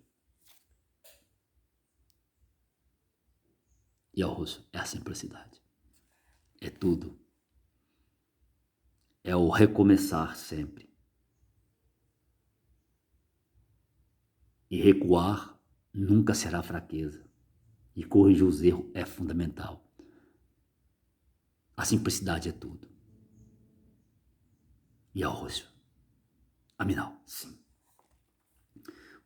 Yahushua é a simplicidade. É tudo. É o recomeçar sempre. E recuar nunca será fraqueza. E corrigir os erros é fundamental. A simplicidade é tudo. Yahushua, Aminal, sim.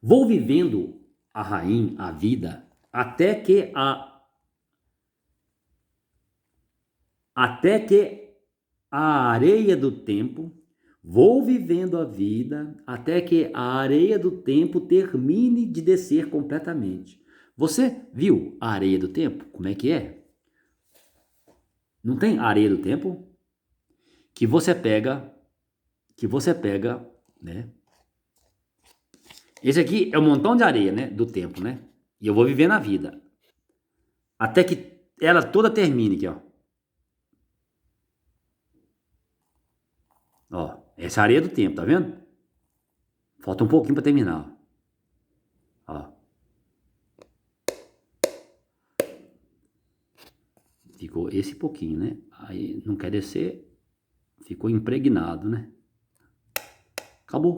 Vou vivendo a rainha, a vida, até que a areia do tempo, vou vivendo a vida até que a areia do tempo termine de descer completamente. Você viu a areia do tempo? Como é que é? Não tem areia do tempo? Que você pega, né? Esse aqui é um montão de areia, né? Do tempo, né? E eu vou viver na vida. Até que ela toda termine aqui, ó. Ó, essa é a areia do tempo, tá vendo? Falta um pouquinho para terminar. Ó. Ficou esse pouquinho, né? Aí não quer descer, ficou impregnado, né? Acabou.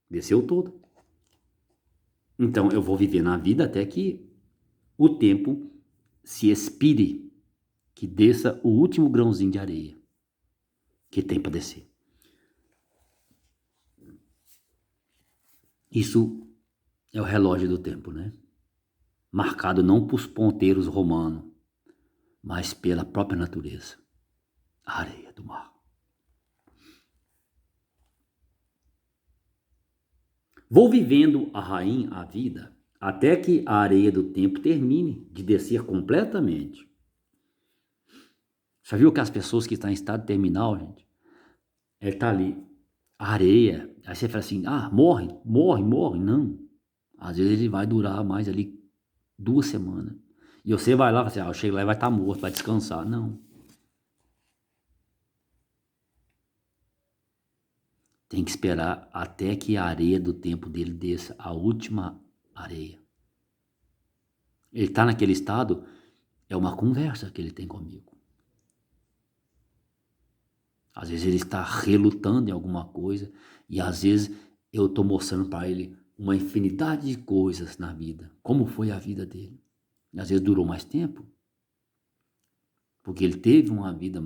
Desceu todo. Então eu vou viver na vida até que o tempo se expire, que desça o último grãozinho de areia que tem para descer. Isso é o relógio do tempo, né? Marcado não por ponteiros romanos, mas pela própria natureza, a areia do mar. Vou vivendo a rainha a vida até que a areia do tempo termine de descer completamente. Já viu que as pessoas que estão em estado terminal, gente, ele tá ali, a areia, aí você fala assim, morre. Não. Às vezes ele vai durar mais ali 2 semanas. E você vai lá e fala assim, eu chego lá e vai estar morto, vai descansar. Não. Tem que esperar até que a areia do tempo dele desça, a última areia. Ele está naquele estado, é uma conversa que ele tem comigo. Às vezes ele está relutando em alguma coisa e às vezes eu estou mostrando para ele uma infinidade de coisas na vida. Como foi a vida dele. E às vezes durou mais tempo, porque ele teve uma vida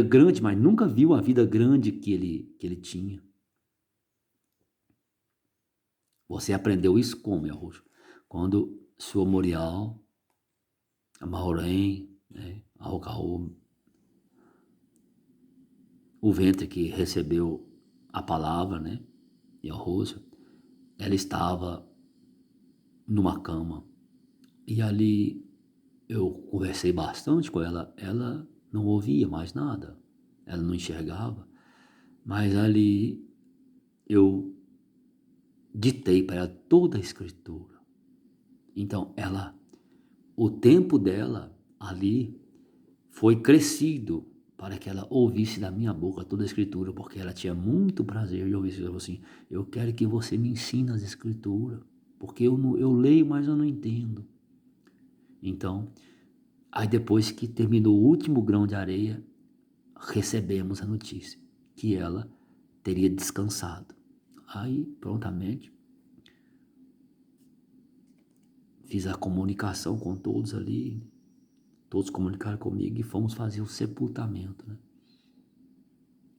grande, mas nunca viu a vida grande que ele tinha. Você aprendeu isso como, Yahushua? Quando o senhor Morial, a Maureen, né, a Rocaú, o ventre que recebeu a palavra, né, Yahushua, ela estava numa cama. E ali eu conversei bastante com ela. Ela não ouvia mais nada. Ela não enxergava. Mas ali eu ditei para ela toda a escritura. Então o tempo dela ali foi crescido para que ela ouvisse da minha boca toda a escritura, porque ela tinha muito prazer de ouvir isso. Ela falou assim, eu quero que você me ensine as escrituras, porque eu leio, mas eu não entendo. Então, aí depois que terminou o último grão de areia, recebemos a notícia que ela teria descansado. Aí, prontamente, fiz a comunicação com todos ali, todos comunicaram comigo e fomos fazer o sepultamento, né?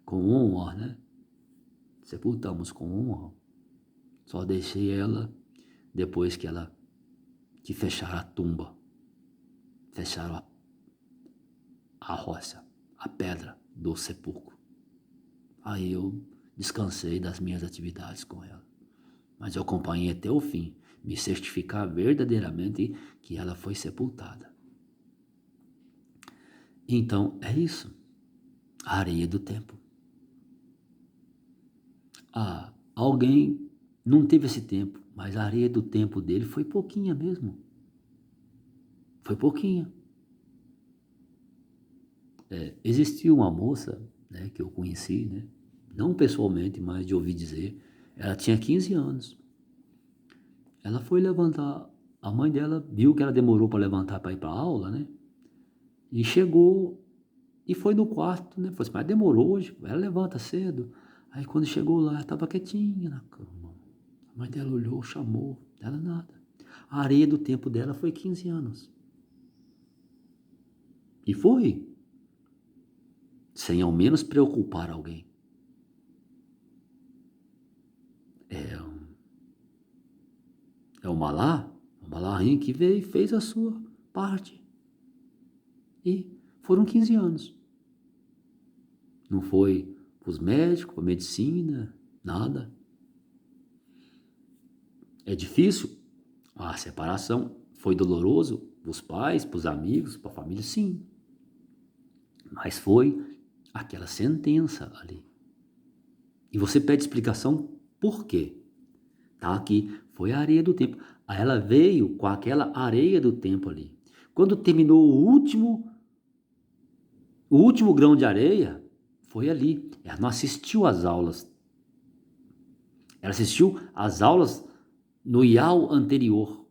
Com honra, né? Sepultamos com honra. Só deixei ela depois que fecharam a tumba, fecharam a rocha, a pedra do sepulcro. Aí eu descansei das minhas atividades com ela. Mas eu acompanhei até o fim, me certificar verdadeiramente que ela foi sepultada. Então, é isso. A areia do tempo. Alguém não teve esse tempo, mas a areia do tempo dele foi pouquinha mesmo. Foi pouquinha. Existiu uma moça, né, que eu conheci, né, não pessoalmente, mas de ouvir dizer. Ela tinha 15 anos. Ela foi levantar, a mãe dela viu que ela demorou para levantar para ir para a aula, né? E chegou e foi no quarto, né? Falou assim, mas demorou hoje, ela levanta cedo. Aí quando chegou lá, ela estava quietinha na cama. A mãe dela olhou, chamou, ela nada. A areia do tempo dela foi 15 anos. E foi. Sem ao menos preocupar alguém. É o Malahim que veio e fez a sua parte. E foram 15 anos. Não foi para os médicos, para a medicina, nada. É difícil? A separação foi doloroso para os pais, para os amigos, para a família, sim. Mas foi aquela sentença ali. E você pede explicação por quê? Tá aqui, foi a areia do tempo. Aí ela veio com aquela areia do tempo ali. Quando terminou o último grão de areia, foi ali. Ela não assistiu às aulas. Ela assistiu às aulas no IAU anterior.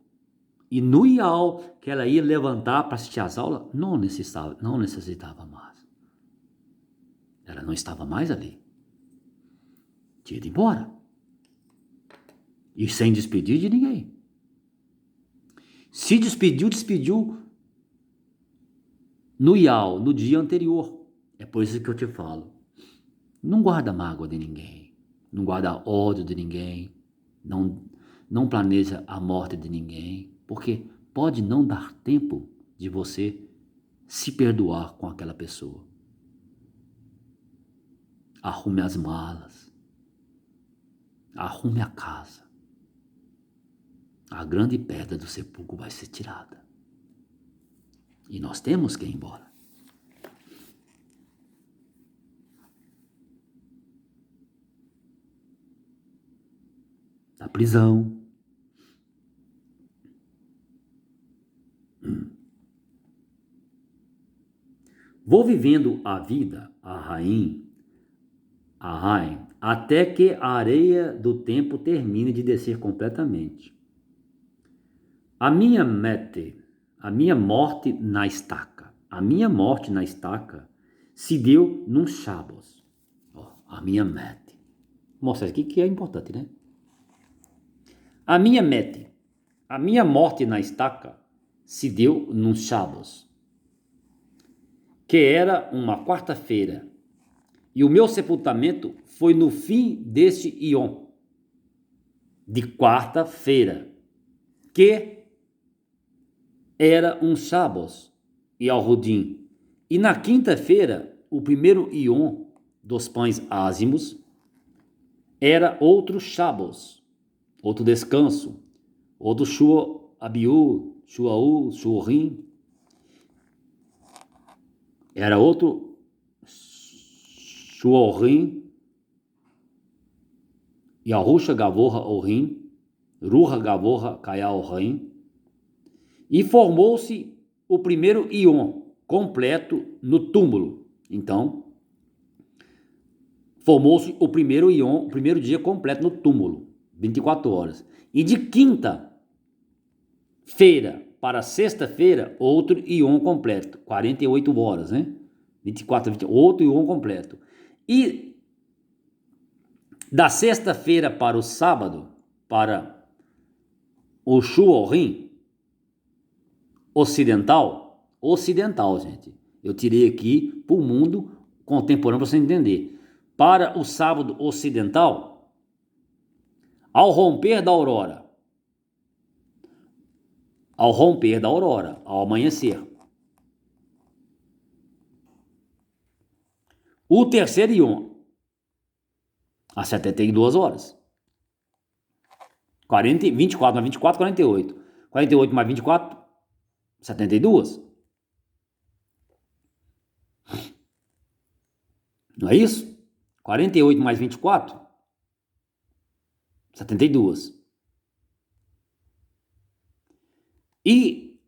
E no IAU que ela ia levantar para assistir às aulas, não necessitava mais. Ela não estava mais ali. Tinha ido embora. E sem despedir de ninguém. Se despediu no IAU, no dia anterior. É por isso que eu te falo. Não guarda mágoa de ninguém. Não guarda ódio de ninguém. Não planeja a morte de ninguém. Porque pode não dar tempo de você se perdoar com aquela pessoa. Arrume as malas. Arrume a casa. A grande pedra do sepulcro vai ser tirada. E nós temos que ir embora. Da prisão. Vou vivendo a vida, a rainha, até que a areia do tempo termine de descer completamente. A minha morte na estaca. A minha morte na estaca se deu num Shabbos. A minha mete. Mostra aqui que é importante, né? A minha morte na estaca se deu num Shabbos, que era uma quarta-feira, e o meu sepultamento foi no fim deste Iom, de quarta-feira, que era um Shabbos e Alrudim. E na quinta-feira, o primeiro Iom dos pães ázimos era outro Shabbos, outro descanso, outro Shua Abiú, Shuaú, Shurim. Era outro Shuorim, Yahusha Gavorra Orim, Ruha Gavorra Kaya Orim. E formou-se o primeiro Iom completo no túmulo. Então, formou-se o primeiro Iom, o primeiro dia completo no túmulo, 24 horas. E de quinta-feira para sexta-feira, outro Iom completo, 48 horas, né? 24, 20, outro Iom completo. E da sexta-feira para o sábado, para o Shuorim ocidental, gente. Eu tirei aqui para o mundo contemporâneo para você entender. Para o sábado ocidental, Ao romper da aurora, ao amanhecer. O terceiro Yom, às 72 horas. 24 mais 24, 48. 48 mais 24, 72. Não é isso? 48 mais 24, 72. E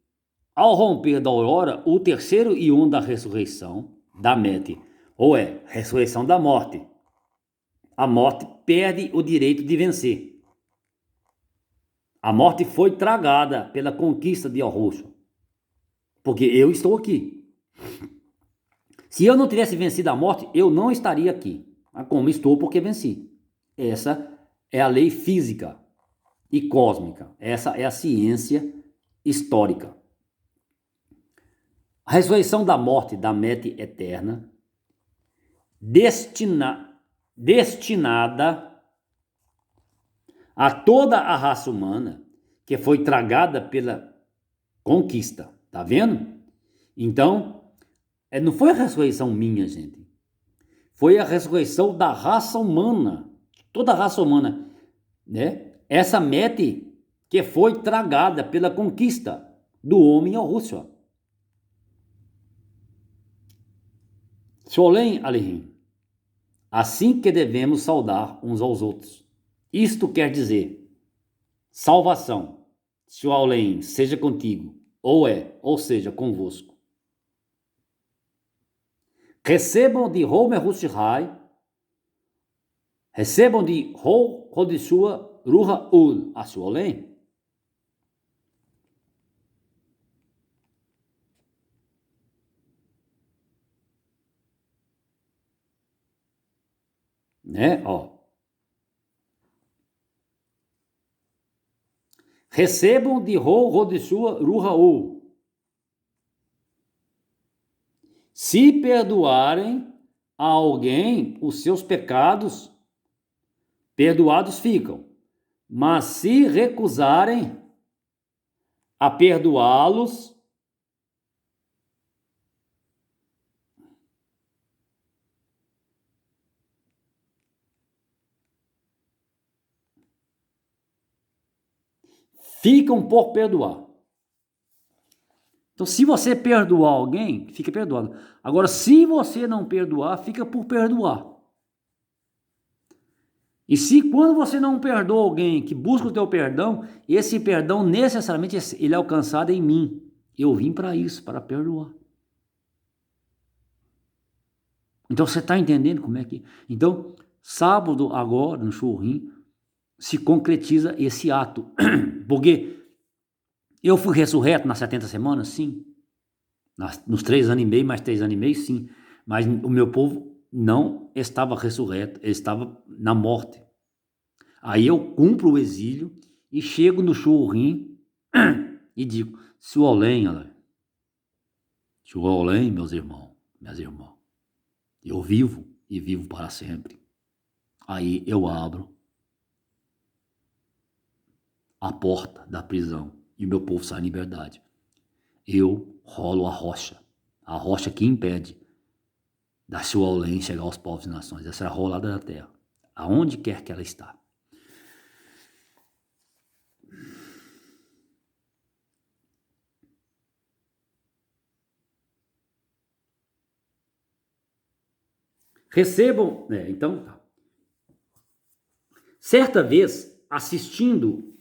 ao romper da aurora, o terceiro Yom da ressurreição, da Mete, ou é, ressurreição da morte. A morte perde o direito de vencer. A morte foi tragada pela conquista de Yahushua. Porque eu estou aqui. Se eu não tivesse vencido a morte, eu não estaria aqui. Mas como estou, porque venci. Essa é a lei física e cósmica. Essa é a ciência histórica. A ressurreição da morte, da Mete eterna, destinada a toda a raça humana que foi tragada pela conquista. Tá vendo? Então, não foi a ressurreição minha, gente. Foi a ressurreição da raça humana. Toda a raça humana, né? Essa Mete que foi tragada pela conquista do homem ao Rússia. Sholem Aleichem. Assim que devemos saudar uns aos outros. Isto quer dizer, salvação, Sholem, seja contigo, ou seja, convosco. Recebam de Homer Hushai, recebam de Ho Hodishua Ruha Ul, a Sholem. Né, ó. Recebam de Ho Hodishua Ruha Ul. Se perdoarem a alguém os seus pecados, perdoados ficam. Mas se recusarem a perdoá-los, ficam por perdoar. Então, se você perdoar alguém, fica perdoado. Agora, se você não perdoar, fica por perdoar. E se quando você não perdoa alguém que busca o teu perdão, esse perdão necessariamente ele é alcançado em mim. Eu vim para isso, para perdoar. Então, você está entendendo como é que... Então, sábado agora, no Shurrim, se concretiza esse ato. Porque eu fui ressurreto nas 70 semanas, sim. Nos 3 anos e meio, mais 3 anos e meio, sim. Mas o meu povo não estava ressurreto, ele estava na morte. Aí eu cumpro o exílio e chego no Shurrim e digo, Sholem, Sholem, meus irmãos, minhas irmãs. Eu vivo e vivo para sempre. Aí eu abro a porta da prisão e o meu povo sai em liberdade. Eu rolo a rocha que impede da Sholem chegar aos povos e nações. Essa é a rolada da terra, aonde quer que ela está. Recebam, então, certa vez assistindo,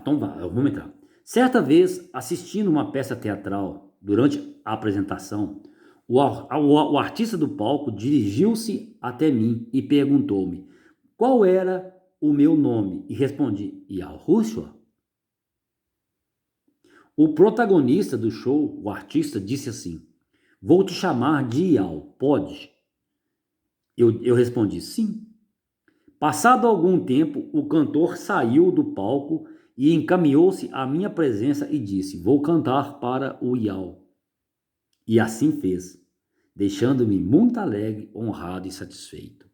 então vamos entrar. Certa vez assistindo uma peça teatral, durante a apresentação, o artista do palco dirigiu-se até mim e perguntou-me qual era o meu nome e respondi, Yahushua. O protagonista do show, o artista, disse assim, vou te chamar de Yal, pode? Eu respondi, sim. Passado algum tempo, o cantor saiu do palco e encaminhou-se à minha presença e disse, vou cantar para o Yal. E assim fez, deixando-me muito alegre, honrado e satisfeito,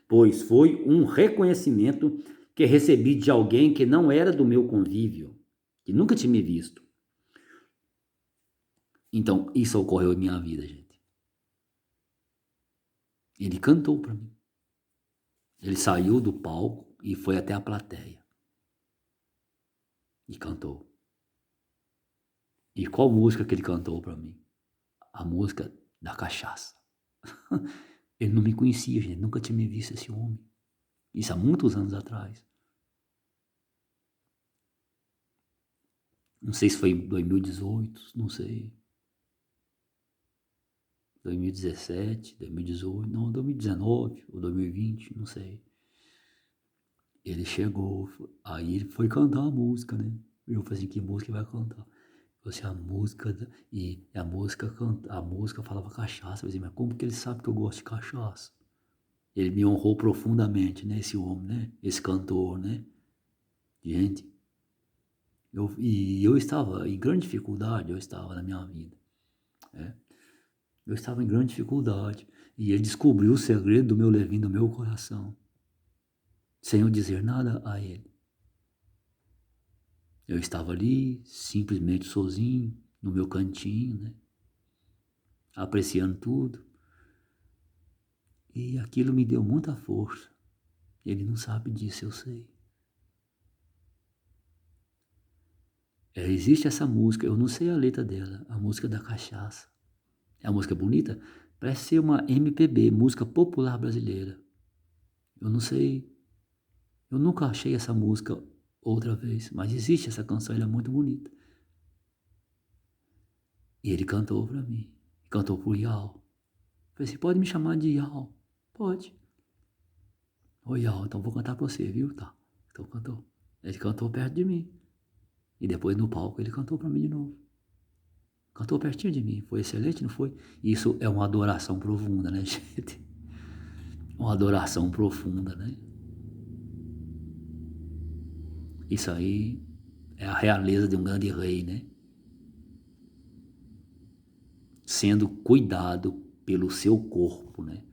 pois foi um reconhecimento que recebi de alguém que não era do meu convívio, que nunca tinha me visto. Então, isso ocorreu em minha vida, gente. Ele cantou para mim. Ele saiu do palco e foi até a plateia. E cantou. E qual música que ele cantou para mim? A música da cachaça. Ele não me conhecia, gente. Nunca tinha me visto esse homem. Isso há muitos anos atrás. Não sei se foi em 2018, não sei. 2017, 2018, não, 2019 ou 2020, não sei. Ele chegou, aí ele foi cantar a música, né? Eu falei assim, que música ele vai cantar? Eu falei assim, a música, e a música falava cachaça. Eu falei assim, mas como que ele sabe que eu gosto de cachaça? Ele me honrou profundamente, né? Esse homem, né? Esse cantor, né? Gente, eu estava em grande dificuldade, eu estava na minha vida, né? Eu estava em grande dificuldade e ele descobriu o segredo do meu levinho, do meu coração, sem eu dizer nada a ele. Eu estava ali, simplesmente sozinho, no meu cantinho, né? Apreciando tudo. E aquilo me deu muita força. Ele não sabe disso, eu sei. Existe essa música, eu não sei a letra dela, a música da cachaça. É uma música bonita? Parece ser uma MPB, música popular brasileira. Eu não sei, eu nunca achei essa música outra vez, mas existe essa canção, ela é muito bonita. E ele cantou para mim, cantou pro Ial. Falei assim, pode me chamar de Ial? Pode. Ô Ial, então vou cantar pra você, viu? Tá, então cantou. Ele cantou perto de mim. E depois no palco ele cantou para mim de novo. Cantou pertinho de mim, foi excelente, não foi? Isso é uma adoração profunda, né, gente? Uma adoração profunda, né? Isso aí é a realeza de um grande rei, né? Sendo cuidado pelo seu corpo, né?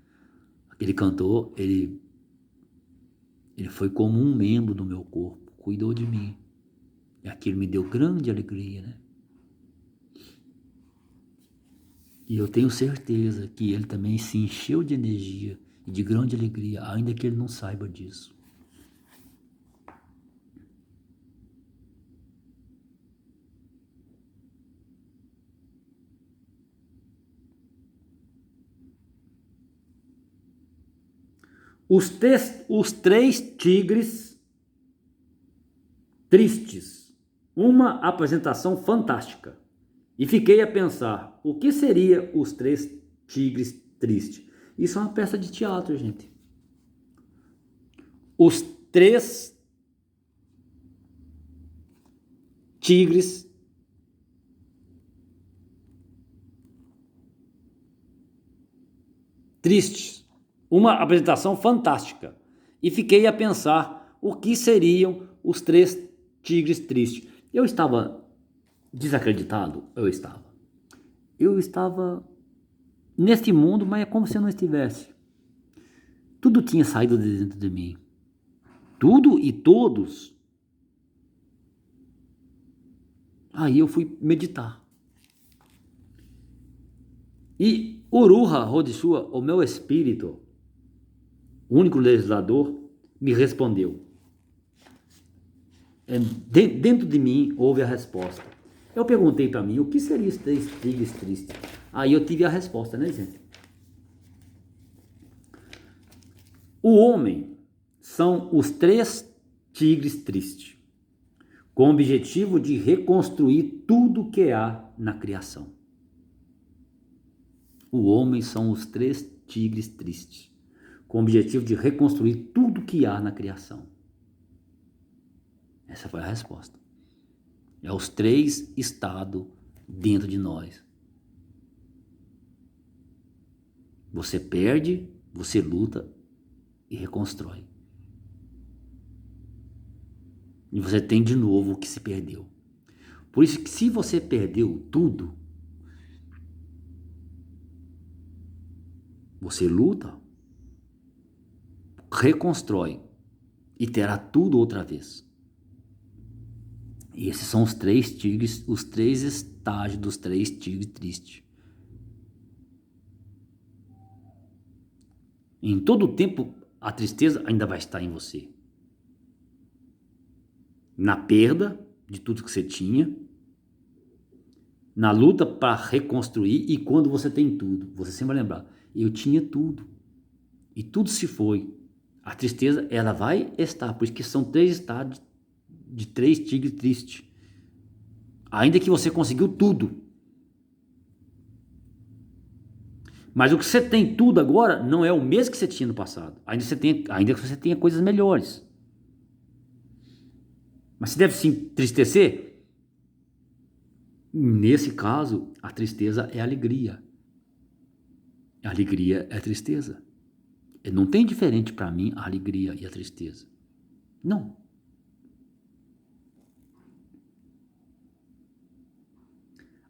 Aquele cantor, ele foi como um membro do meu corpo, cuidou de mim. E aquilo me deu grande alegria, né? E eu tenho certeza que ele também se encheu de energia e de grande alegria, ainda que ele não saiba disso. Os três tigres tristes. Uma apresentação fantástica. E fiquei a pensar, o que seria os três tigres tristes? Isso é uma peça de teatro, gente. Os três tigres tristes. Uma apresentação fantástica. E fiquei a pensar, o que seriam os três tigres tristes? Eu estava desacreditado? Eu estava. Eu estava neste mundo, mas é como se eu não estivesse. Tudo tinha saído de dentro de mim. Tudo e todos. Aí eu fui meditar. E Uruha Rodishua, o meu espírito, o único legislador, me respondeu. Dentro de mim houve a resposta. Eu perguntei para mim, o que seria os três tigres tristes? Aí eu tive a resposta, né, gente? O homem são os três tigres tristes, com o objetivo de reconstruir tudo que há na criação. O homem são os três tigres tristes, com o objetivo de reconstruir tudo que há na criação. Essa foi a resposta. É os três estados dentro de nós. Você perde, você luta e reconstrói. E você tem de novo o que se perdeu. Por isso que se você perdeu tudo, você luta, reconstrói e terá tudo outra vez. E esses são os 3 tigres, os 3 estágios dos 3 tigres tristes. Em todo o tempo, a tristeza ainda vai estar em você. Na perda de tudo que você tinha, na luta para reconstruir, e quando você tem tudo, você sempre vai lembrar, eu tinha tudo e tudo se foi. A tristeza, ela vai estar, por isso que são 3 estados de 3 tigres tristes. Ainda que você conseguiu tudo, mas o que você tem tudo agora não é o mesmo que você tinha no passado. Ainda que você tenha coisas melhores. Mas você deve se entristecer? Nesse caso, a tristeza é alegria. A alegria é tristeza. Não tem diferente para mim a alegria e a tristeza. Não.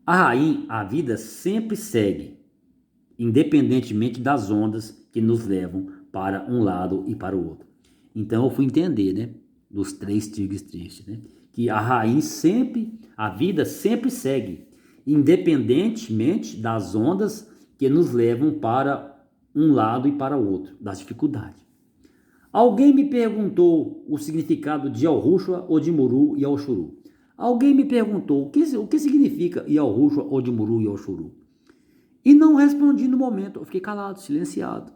A vida sempre segue, independentemente das ondas que nos levam para um lado e para o outro. Então eu fui entender, né, dos 3 tigres tristes, né, que a vida sempre segue, independentemente das ondas que nos levam para um lado e para o outro, das dificuldades. Alguém me perguntou o significado de Yahushua, Odimuru e Oxuru. Alguém me perguntou o que significa Yahushua, Odimuru e Oxuru. E não respondi no momento, eu fiquei calado, silenciado.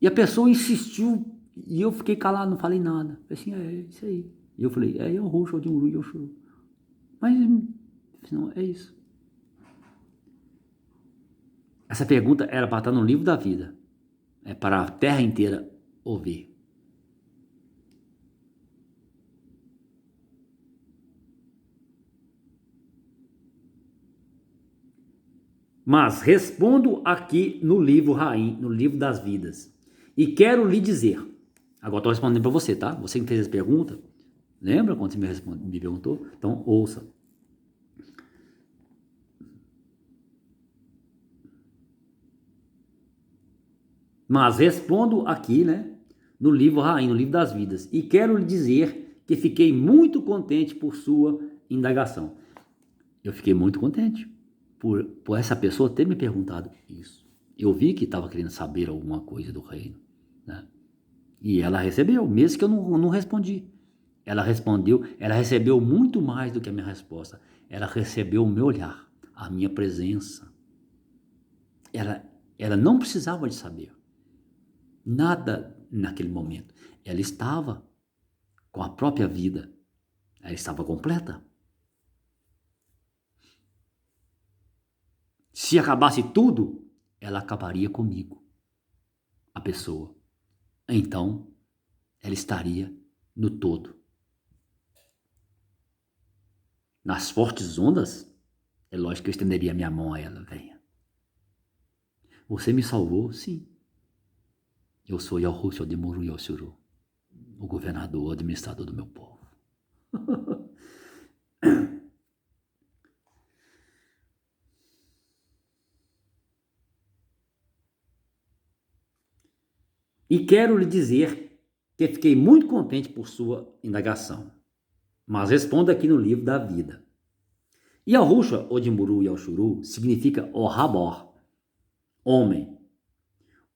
E a pessoa insistiu e eu fiquei calado, não falei nada. Eu falei assim, é isso aí. E eu falei, é Yahushua, Odimuru e Oxuru. Mas não, é isso. Essa pergunta era para estar no livro da vida. É para a terra inteira ouvir. Mas respondo aqui no livro Raim, no livro das vidas. E quero lhe dizer. Agora estou respondendo para você, tá? Você que fez essa pergunta. Lembra quando você me perguntou? Então ouça. Mas respondo aqui, né? No livro Raim, no livro das vidas. E quero lhe dizer que fiquei muito contente por sua indagação. Eu fiquei muito contente por essa pessoa ter me perguntado isso. Eu vi que estava querendo saber alguma coisa do reino, né? E ela recebeu, mesmo que eu não respondi. Ela respondeu, ela recebeu muito mais do que a minha resposta. Ela recebeu o meu olhar, a minha presença. Ela não precisava de saber nada naquele momento. Ela estava com a própria vida. Ela estava completa. Se acabasse tudo, ela acabaria comigo, a pessoa. Então, ela estaria no todo. Nas fortes ondas, é lógico que eu estenderia minha mão a ela. Venha. Você me salvou? Sim. Eu sou Yahushua de Muru Yoshuru, o governador, o administrador do meu povo. E quero lhe dizer que fiquei muito contente por sua indagação. Mas responda aqui no livro da vida. Yahushua, Odimuru e Oxuru, significa o Rabor, homem,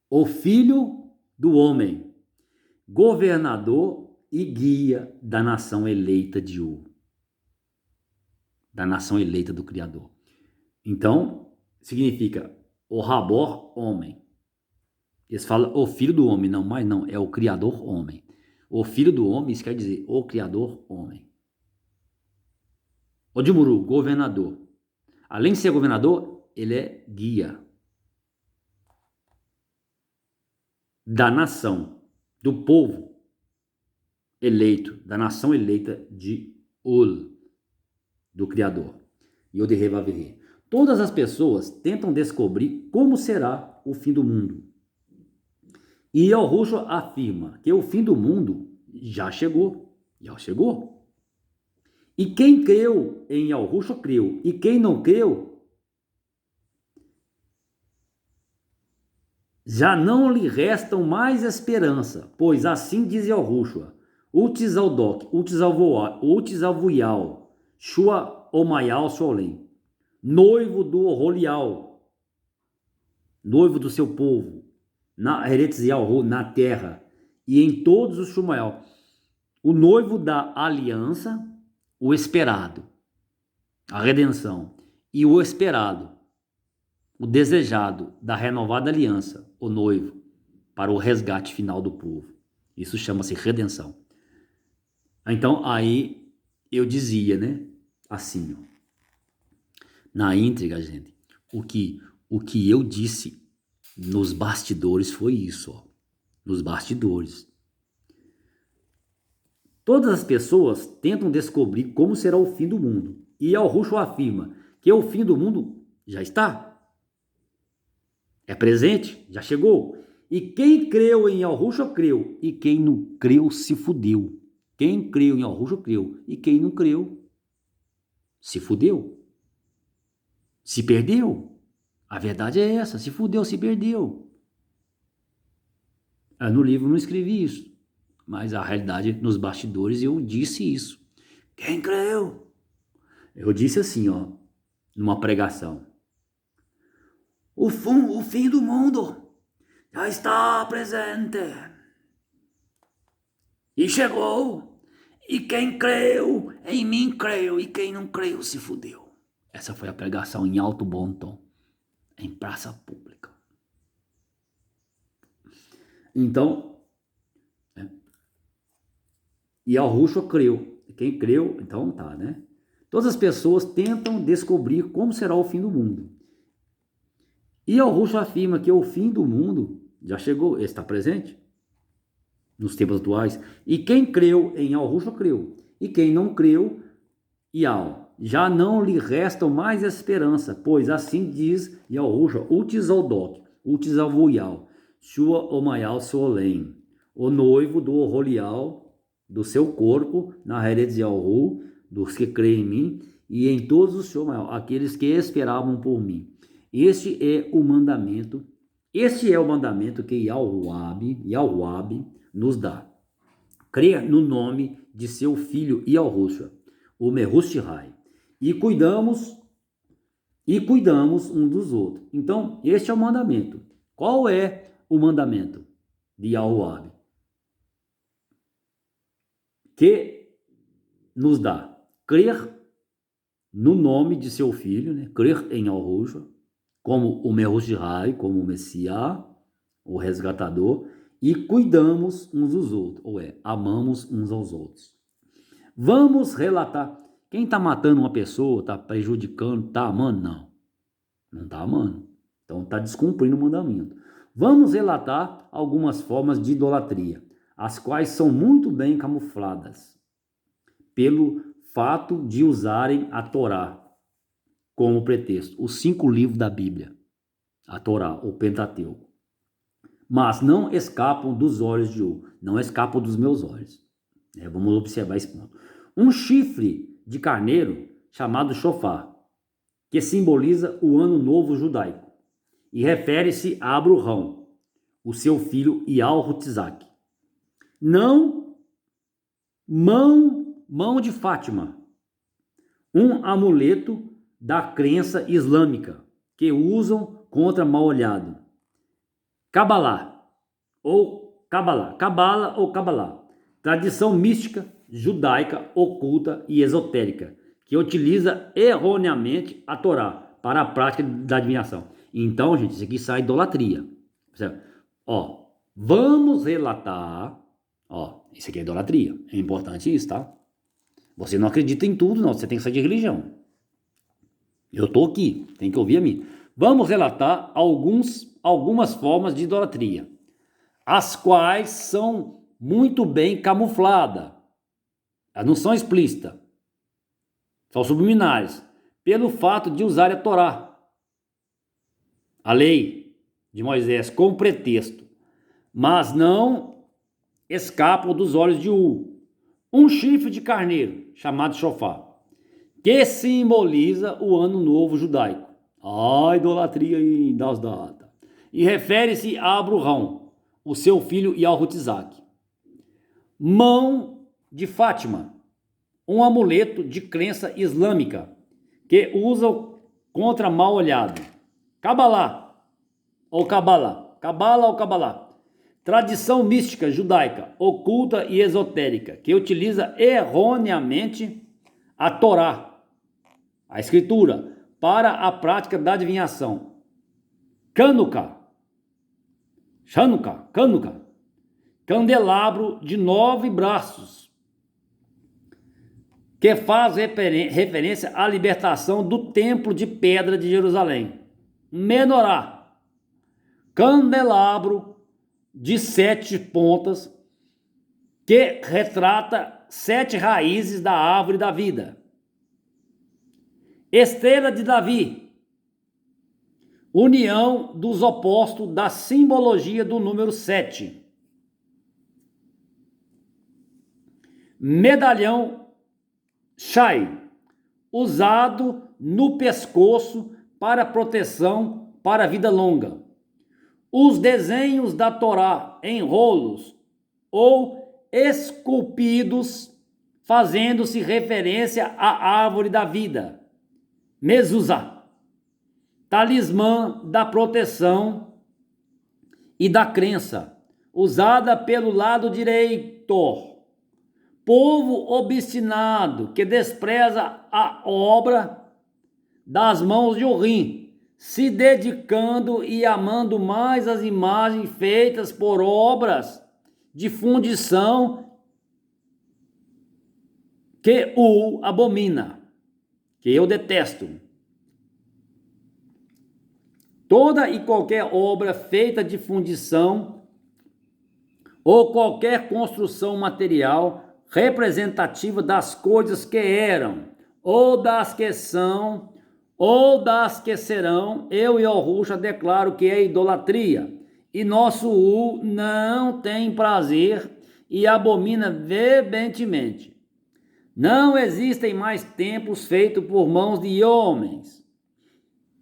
o filho do homem, governador e guia da nação eleita de U, da nação eleita do Criador. Então, significa o Rabor, homem. Eles falam o filho do homem, não, mas não, é o Criador homem. O filho do homem, isso quer dizer o Criador homem. Odimuru, governador. Além de ser governador, ele é guia da nação, do povo eleito, da nação eleita de Ul, do Criador. Yod-Heh-Vav-Heh. Todas as pessoas tentam descobrir como será o fim do mundo. E Yahushua afirma que o fim do mundo já chegou. Já chegou. E quem creu em Yahushua creu. E quem não creu, já não lhe restam mais esperança, pois assim diz Yahushua, Utzaldok, Utzalvuial, Shua Omayal Solem, noivo do Rolial, noivo do seu povo, na Eretz Yahu, na terra, e em todos os Shumael, o noivo da aliança, o esperado, a redenção, e o esperado, o desejado da renovada aliança, o noivo, para o resgate final do povo. Isso chama-se redenção. Então, aí eu dizia, né, assim, ó, na íntegra, gente, o que eu disse nos bastidores foi isso, ó, nos bastidores. Todas as pessoas tentam descobrir como será o fim do mundo. E Yahushua afirma que o fim do mundo já está. É presente, já chegou. E quem creu em Yahushua creu. E quem não creu se fudeu. Quem creu em Yahushua creu. E quem não creu se fudeu. Se perdeu. A verdade é essa, se fudeu, se perdeu. No livro não escrevi isso. Mas a realidade, nos bastidores, eu disse isso. Quem creu? Eu disse assim, ó, numa pregação. O fim do mundo já está presente. E chegou. E quem creu em mim creu. E quem não creu se fudeu. Essa foi a pregação em alto bom tom. Em praça pública. Então, e Yahushua creu. Quem creu, então tá, né? Todas as pessoas tentam descobrir como será o fim do mundo. E Yahushua afirma que o fim do mundo já chegou, está presente nos tempos atuais. E quem creu em Yahushua creu. E quem não creu, já não lhe restam mais esperança, pois assim diz Yahushua, Utzaldok, Utzalvuial, Shua Omayal Solem, o noivo do Rolial, do seu corpo, na Eretz Yahu, dos que creem em mim, e em todos os Shumael, aqueles que esperavam por mim. Este é o mandamento que Yahuwab nos dá. Crer no nome de seu filho Yahushua, o Mehushai, e cuidamos um dos outros. Então, este é o mandamento. Qual é o mandamento de Yahuwab? Que nos dá crer no nome de seu filho, né? Crer em Yahushua, como o Mehushai, como o Messias, o resgatador, e cuidamos uns dos outros, amamos uns aos outros. Vamos relatar. Quem está matando uma pessoa, está prejudicando, está amando? Não. Não está amando. Então está descumprindo o mandamento. Vamos relatar algumas formas de idolatria, as quais são muito bem camufladas pelo fato de usarem a Torá como pretexto, os 5 livros da Bíblia, a Torá, o Pentateuco. Mas não escapam dos olhos de Yahu, não escapam dos meus olhos. Vamos observar esse ponto. Um chifre de carneiro chamado shofar, que simboliza o ano novo judaico, e refere-se a Abraham, o seu filho Yahutizak. Não mão de Fátima, um amuleto da crença islâmica que usam contra mal-olhado. Cabala ou Kabbalah, tradição mística judaica oculta e esotérica que utiliza erroneamente a Torá para a prática da adivinhação. Então, gente, isso aqui sai idolatria. Vamos relatar, isso aqui é idolatria. É importante isso, tá? Você não acredita em tudo, não. Você tem que sair de religião. Eu estou aqui, tem que ouvir a mim. Vamos relatar algumas formas de idolatria, as quais são muito bem camufladas. Elas não são explícitas, são subliminares, pelo fato de usar a Torá, a lei de Moisés, como pretexto, mas não escapam dos olhos de Yahu. Um chifre de carneiro, chamado shofar, que simboliza o ano novo judaico. A idolatria das datas. e refere-se a Abrão, o seu filho, e ao Rutizaque. Mão de Fátima, um amuleto de crença islâmica que usam contra mal olhado. Cabalá ou Cabalá, tradição mística judaica, oculta e esotérica, que utiliza erroneamente a Torá, a escritura, para a prática da adivinhação. Chanukah, candelabro de 9 braços, que faz referência à libertação do templo de pedra de Jerusalém. Menorá, candelabro de 7 pontas, que retrata 7 raízes da árvore da vida. Estrela de Davi, união dos opostos da simbologia do número 7. Medalhão Shai, usado no pescoço para proteção para a vida longa. Os desenhos da Torá em rolos ou esculpidos, fazendo-se referência à árvore da vida. Mezuzá, talismã da proteção e da crença, usada pelo lado direito. Povo obstinado que despreza a obra das mãos de Urim, se dedicando e amando mais as imagens feitas por obras de fundição, que o abomina, que eu detesto. Toda e qualquer obra feita de fundição ou qualquer construção material representativa das coisas que eram, ou das que são, ou das que serão, eu e Yahushua declaro que é idolatria, e nosso não tem prazer e abomina veementemente. Não existem mais templos feitos por mãos de homens,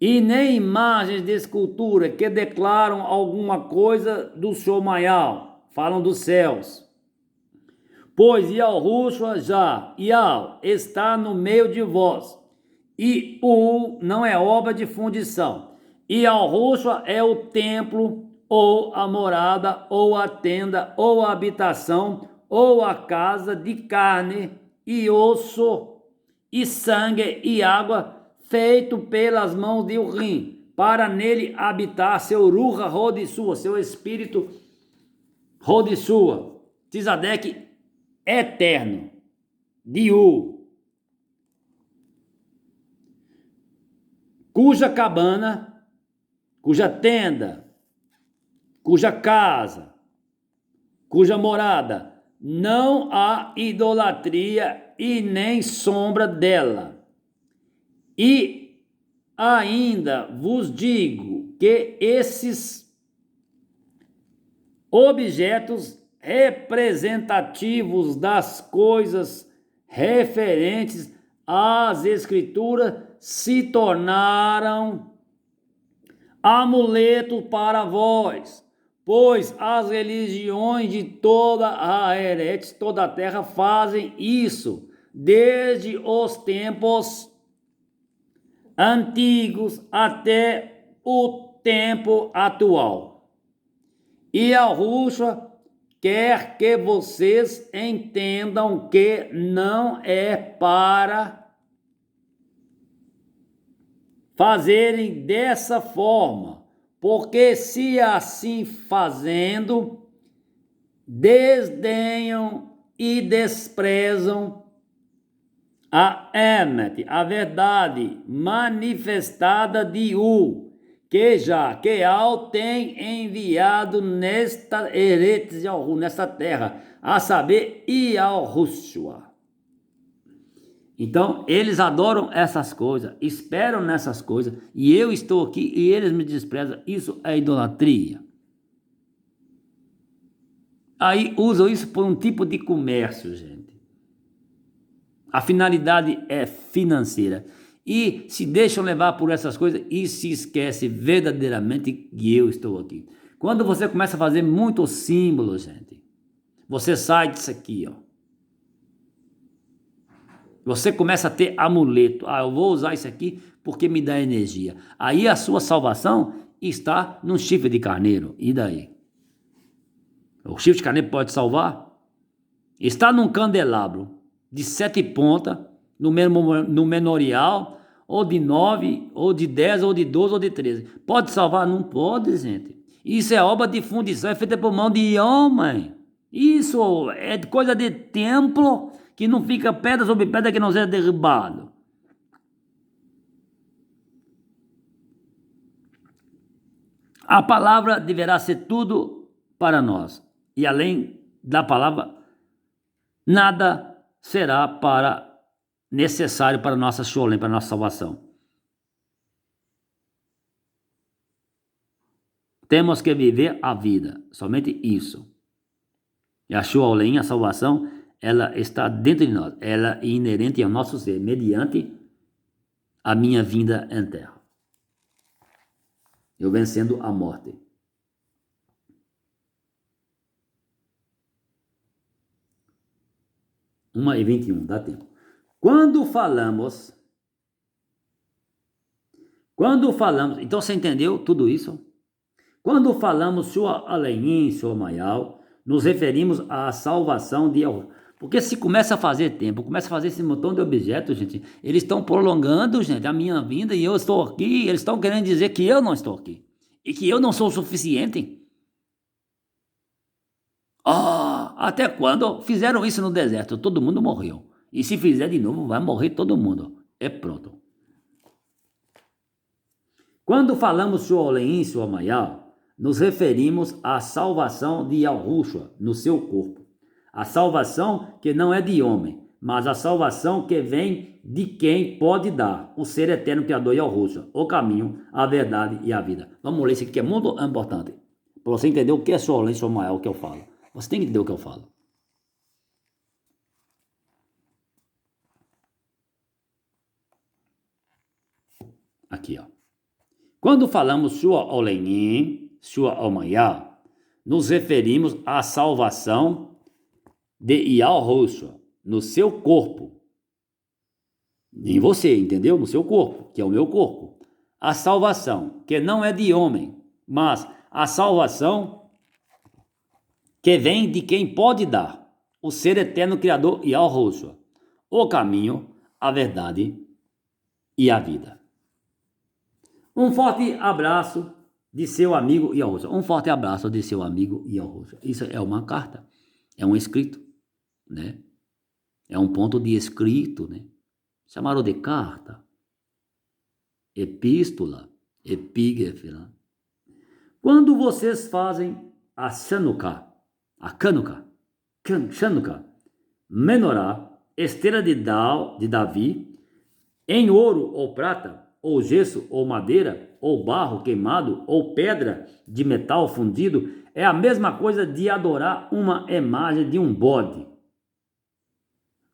e nem imagens de escultura que declaram alguma coisa do Shomayal, falam dos céus. Pois Yahushua Yah está no meio de vós, e o não é obra de fundição. E Yahushua é o templo, ou a morada, ou a tenda, ou a habitação, ou a casa de carne e osso, e sangue e água, feito pelas mãos de Urim, para nele habitar seu Ruha Rodissua, seu espírito Rodissua, Tzadek eterno, Diu, cuja cabana, cuja tenda, cuja casa, cuja morada, não há idolatria e nem sombra dela. E ainda vos digo que esses objetos representativos das coisas referentes às Escrituras se tornaram amuletos para vós, pois as religiões de toda a Eretz, toda a terra, fazem isso desde os tempos antigos até o tempo atual. E Yahushua quer que vocês entendam que não é para fazerem dessa forma, porque se assim fazendo, desdenham e desprezam a Emet, a verdade manifestada de que Al tem enviado nesta Eretz Yahu, nesta terra, a saber, Yahushua. Então, eles adoram essas coisas, esperam nessas coisas, e eu estou aqui e eles me desprezam. Isso é idolatria. Aí usam isso por um tipo de comércio, gente. A finalidade é financeira. e se deixam levar por essas coisas e se esquece verdadeiramente que eu estou aqui. Quando você começa a fazer muitos símbolos, gente, você sai disso aqui, ó. Você começa a ter amuleto. Eu vou usar isso aqui porque me dá energia. Aí a sua salvação está num chifre de carneiro. E daí? O chifre de carneiro pode salvar? Está num candelabro de 7 pontas, no memorial, ou de 9, ou de 10, ou de 12, ou de 13. Pode salvar? Não pode, gente. Isso é obra de fundição, é feita por mão de homem. Isso é coisa de templo, que não fica pedra sobre pedra que não seja derribado. A palavra deverá ser tudo para nós. E além da palavra, nada será necessário para nossa sholem, para nossa salvação. Temos que viver a vida, somente isso. E a sholem, a salvação, ela está dentro de nós, ela é inerente ao nosso ser, mediante a minha vinda em terra. Eu vencendo a morte. Uma e 21, dá tempo. Quando falamos, então você entendeu tudo isso? Quando falamos Shua Aleim, Shua Mayal, nos referimos à salvação de Yahuwah. Porque se começa a fazer tempo, começa a fazer esse montão de objetos, gente, eles estão prolongando, gente, a minha vinda e eu estou aqui, eles estão querendo dizer que eu não estou aqui. E que eu não sou o suficiente. Até quando fizeram isso no deserto, todo mundo morreu. E se fizer de novo, vai morrer todo mundo. É pronto. Quando falamos Shuoleim, Shuamayal, nos referimos à salvação de Yahushua no seu corpo. A salvação que não é de homem, mas a salvação que vem de quem pode dar, o ser eterno criador Yahushua, o caminho, a verdade e a vida. Vamos ler isso aqui que é muito importante. Para você entender o que é Shuoleim, Shuamayal, o que eu falo. Você tem que entender o que eu falo. Aqui, ó. Quando falamos Shua Olenim, Shua Omayá, nos referimos à salvação de Yahushua no seu corpo. Em você, entendeu? No seu corpo, que é o meu corpo. A salvação, que não é de homem, mas a salvação que vem de quem pode dar, o ser eterno criador Yahushua, o caminho, a verdade e a vida. Um forte abraço de seu amigo Yahushua. Um forte abraço de seu amigo Yahushua. Isso é uma carta, é um escrito, né? É um ponto de escrito, né? Chamaram de carta, epístola, epígrafe. Quando vocês fazem a Chanukah, Chanukah, Menorá, esteira de Davi, em ouro ou prata, ou gesso, ou madeira, ou barro queimado, ou pedra de metal fundido, é a mesma coisa de adorar uma imagem de um bode,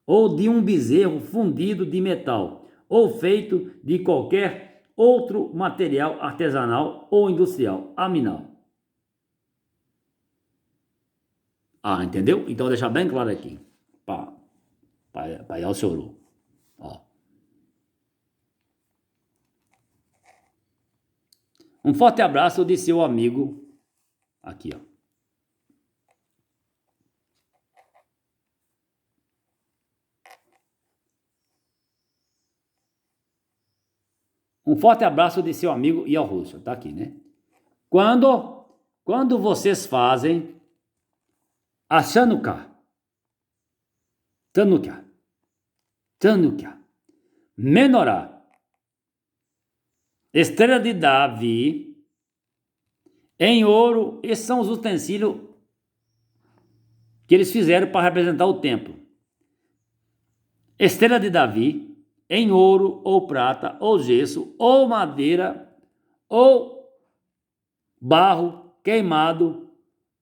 ou de um bezerro fundido de metal, ou feito de qualquer outro material artesanal ou industrial, aminal. Entendeu? Então, vou deixar bem claro aqui, para Yalsoru. Um forte abraço de seu amigo, aqui, ó. Um forte abraço de seu amigo Yahushua, tá aqui, né? Quando vocês fazem a Chanukah, Menorá, estrela de Davi, em ouro, esses são os utensílios que eles fizeram para representar o templo. Estrela de Davi, em ouro, ou prata, ou gesso, ou madeira, ou barro queimado,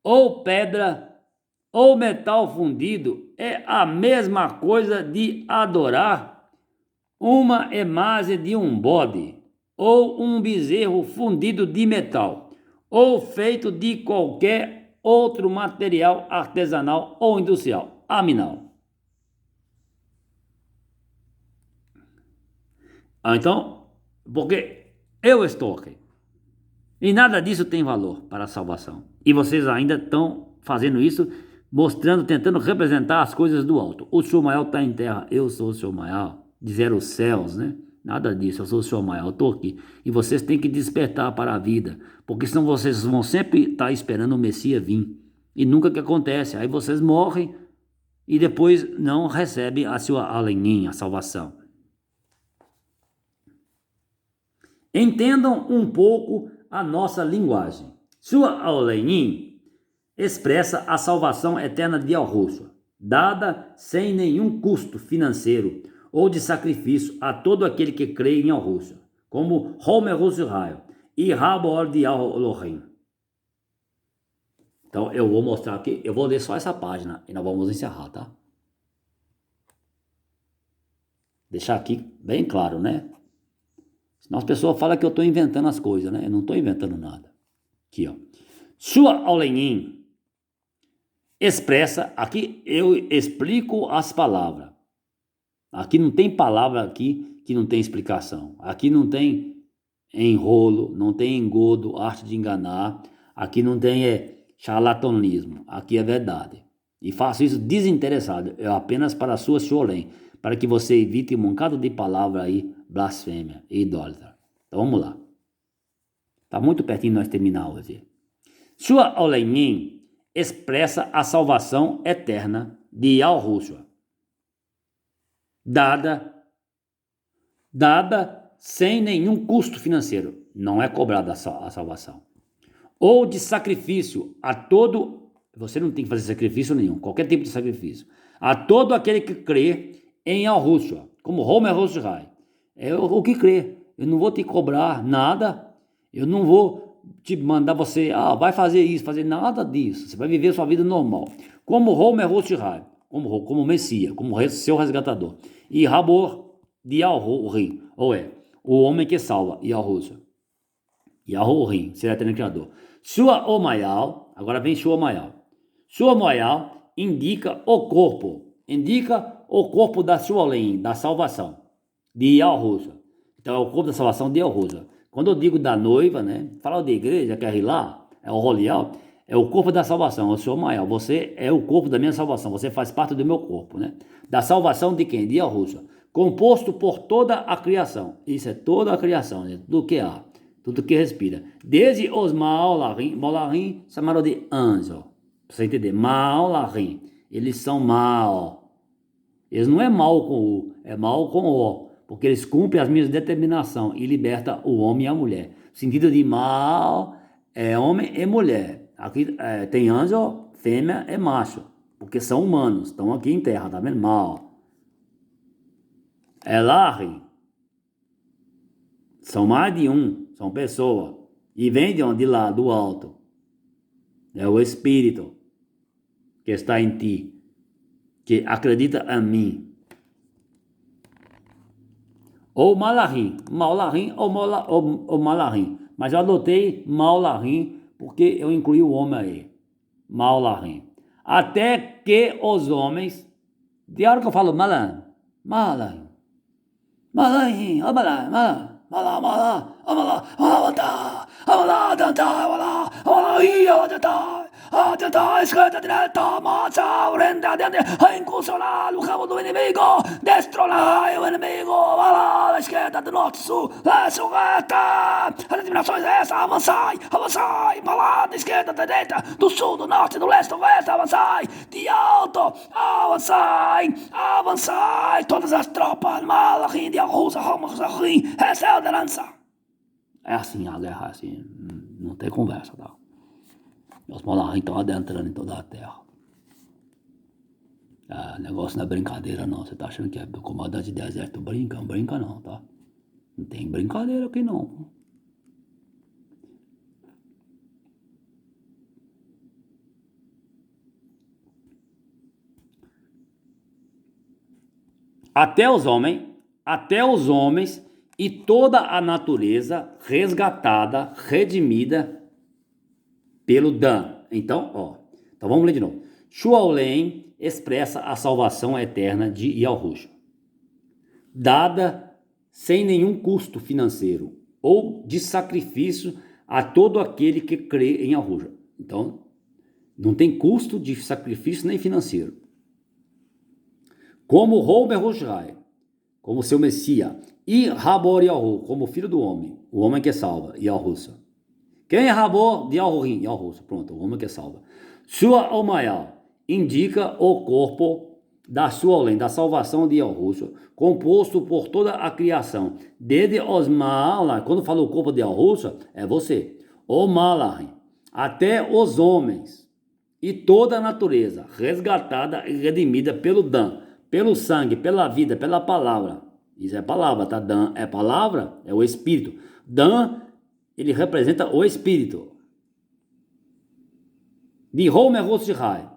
ou pedra, ou metal fundido, é a mesma coisa de adorar uma imagem de um bode, ou um bezerro fundido de metal, ou feito de qualquer outro material artesanal ou industrial. Aminal. Então, porque eu estou aqui. E nada disso tem valor para a salvação. E vocês ainda estão fazendo isso, mostrando, tentando representar as coisas do alto. O Senhor maior está em terra, eu sou o Senhor maior. Dizer os céus, né? Nada disso, eu sou o Senhor maior, eu estou aqui. E vocês têm que despertar para a vida, porque senão vocês vão sempre estar esperando o Messias vir. E nunca que acontece. Aí vocês morrem e depois não recebem a sua aleninha, a salvação. Entendam um pouco a nossa linguagem. Sua Alenim expressa a salvação eterna de Yahushua, dada sem nenhum custo financeiro ou de sacrifício a todo aquele que crê em Yahushua, como Homer Israel e Rabor de Elohim. Então eu vou mostrar aqui, eu vou ler só essa página e nós vamos encerrar, tá? Deixar aqui bem claro, né? Senão as pessoas falam que eu estou inventando as coisas, né? Eu não estou inventando nada. Aqui, ó. Sua Alenim expressa, aqui eu explico as palavras. Aqui não tem palavra aqui que não tem explicação. Aqui não tem enrolo, não tem engodo, arte de enganar. Aqui não tem charlatanismo. Aqui é verdade. E faço isso desinteressado, é apenas para a sua Sholem, para que você evite um bocado de palavra aí, blasfêmia e idólatra. Então vamos lá. Está muito pertinho de nós terminar hoje. Sua Olenim expressa a salvação eterna de Yahushua, dada sem nenhum custo financeiro, não é cobrada a salvação, ou de sacrifício a todo, você não tem que fazer sacrifício nenhum, qualquer tipo de sacrifício, a todo aquele que crê em Yahushua, como Homer Israel, é o que crê, eu não vou te cobrar nada, eu não vou te mandar você, vai fazer isso, fazer nada disso. Você vai viver a sua vida normal. Como Homer Israel, como Messias, como seu resgatador. E Rabor de Yahurim, ou o homem que salva, Yahushua. Yahurim, será eterno criador. Sua Omayal, agora vem Sua Omayal. Sua Omayal indica o corpo da sua lei, da salvação, de Yahushua. Então é o corpo da salvação de Yahushua. Quando eu digo da noiva, né? Fala de igreja, quer ir lá, é o rolial, é o corpo da salvação, é o Senhor maior. Você é o corpo da minha salvação, você faz parte do meu corpo, né? Da salvação de quem? De Yahushua. Composto por toda a criação. Isso é toda a criação, né? Tudo que há, tudo que respira. Desde os Maolarim chamaram de anjo. Pra você entender, Maolarim. Eles são mal. Eles não é mal com U, é mal com O. Porque eles cumprem as minhas determinações e libertam o homem e a mulher. O sentido de mal é homem e mulher. Aqui tem anjo, fêmea é macho. Porque são humanos, estão aqui em terra, tá vendo? Mal. Elahi, são mais de um, são pessoas. E vem de onde? De lá, do alto. É o Espírito que está em ti, que acredita em mim. Ou Malahim, ou Malahim. Mas eu adotei Malahim porque eu incluí o homem aí. Malahim. Até que os homens, de hora que eu falo Malahim, Malahim, Malahim, Malahim, Malahim. Mala, mala, amala, amala, amala, danta, amala, amala, ia, danta, esquerda, direita, marcha, frente, adiante, incursionar no campo do inimigo, destronar o inimigo, mala, da esquerda, do norte, sul, leste, oeste, as determinações é essa, avançai, avançai, mala, da esquerda, da direita, do sul, do norte, do leste, do oeste, avançai, de alto, avançai, avançai, todas as tropas, mala, rindia, russa, roma, rim, essa é a ordenança. É assim a guerra, assim, não tem conversa, tá? Os Malahim estão adentrando em toda a terra. Negócio não é brincadeira não, você tá achando que é do comandante de exército brinca? Não brinca não, tá? Não tem brincadeira aqui não. Até os homens, até os homens e toda a natureza resgatada, redimida pelo Dan. Então vamos ler de novo. Shuaolem expressa a salvação eterna de Yahushua, dada sem nenhum custo financeiro ou de sacrifício a todo aquele que crê em Yahushua. Então, não tem custo de sacrifício nem financeiro. Como Homer Roshai, como seu Messias, e Rabor Yahu, como filho do homem, o homem que salva, Yahushua. Quem é Rabor de Yahurim? Yahushua, pronto, o homem que salva. Sua Omayal indica o corpo da sua além, da salvação de Yahushua, composto por toda a criação, desde os Malach, quando fala o corpo de Yahushua, é você, o Malach, até os homens, e toda a natureza, resgatada e redimida pelo Dan, pelo sangue, pela vida, pela palavra. Isso é palavra, tá? Dan é palavra, é o Espírito. Dan, ele representa o Espírito. De Homer Roshai,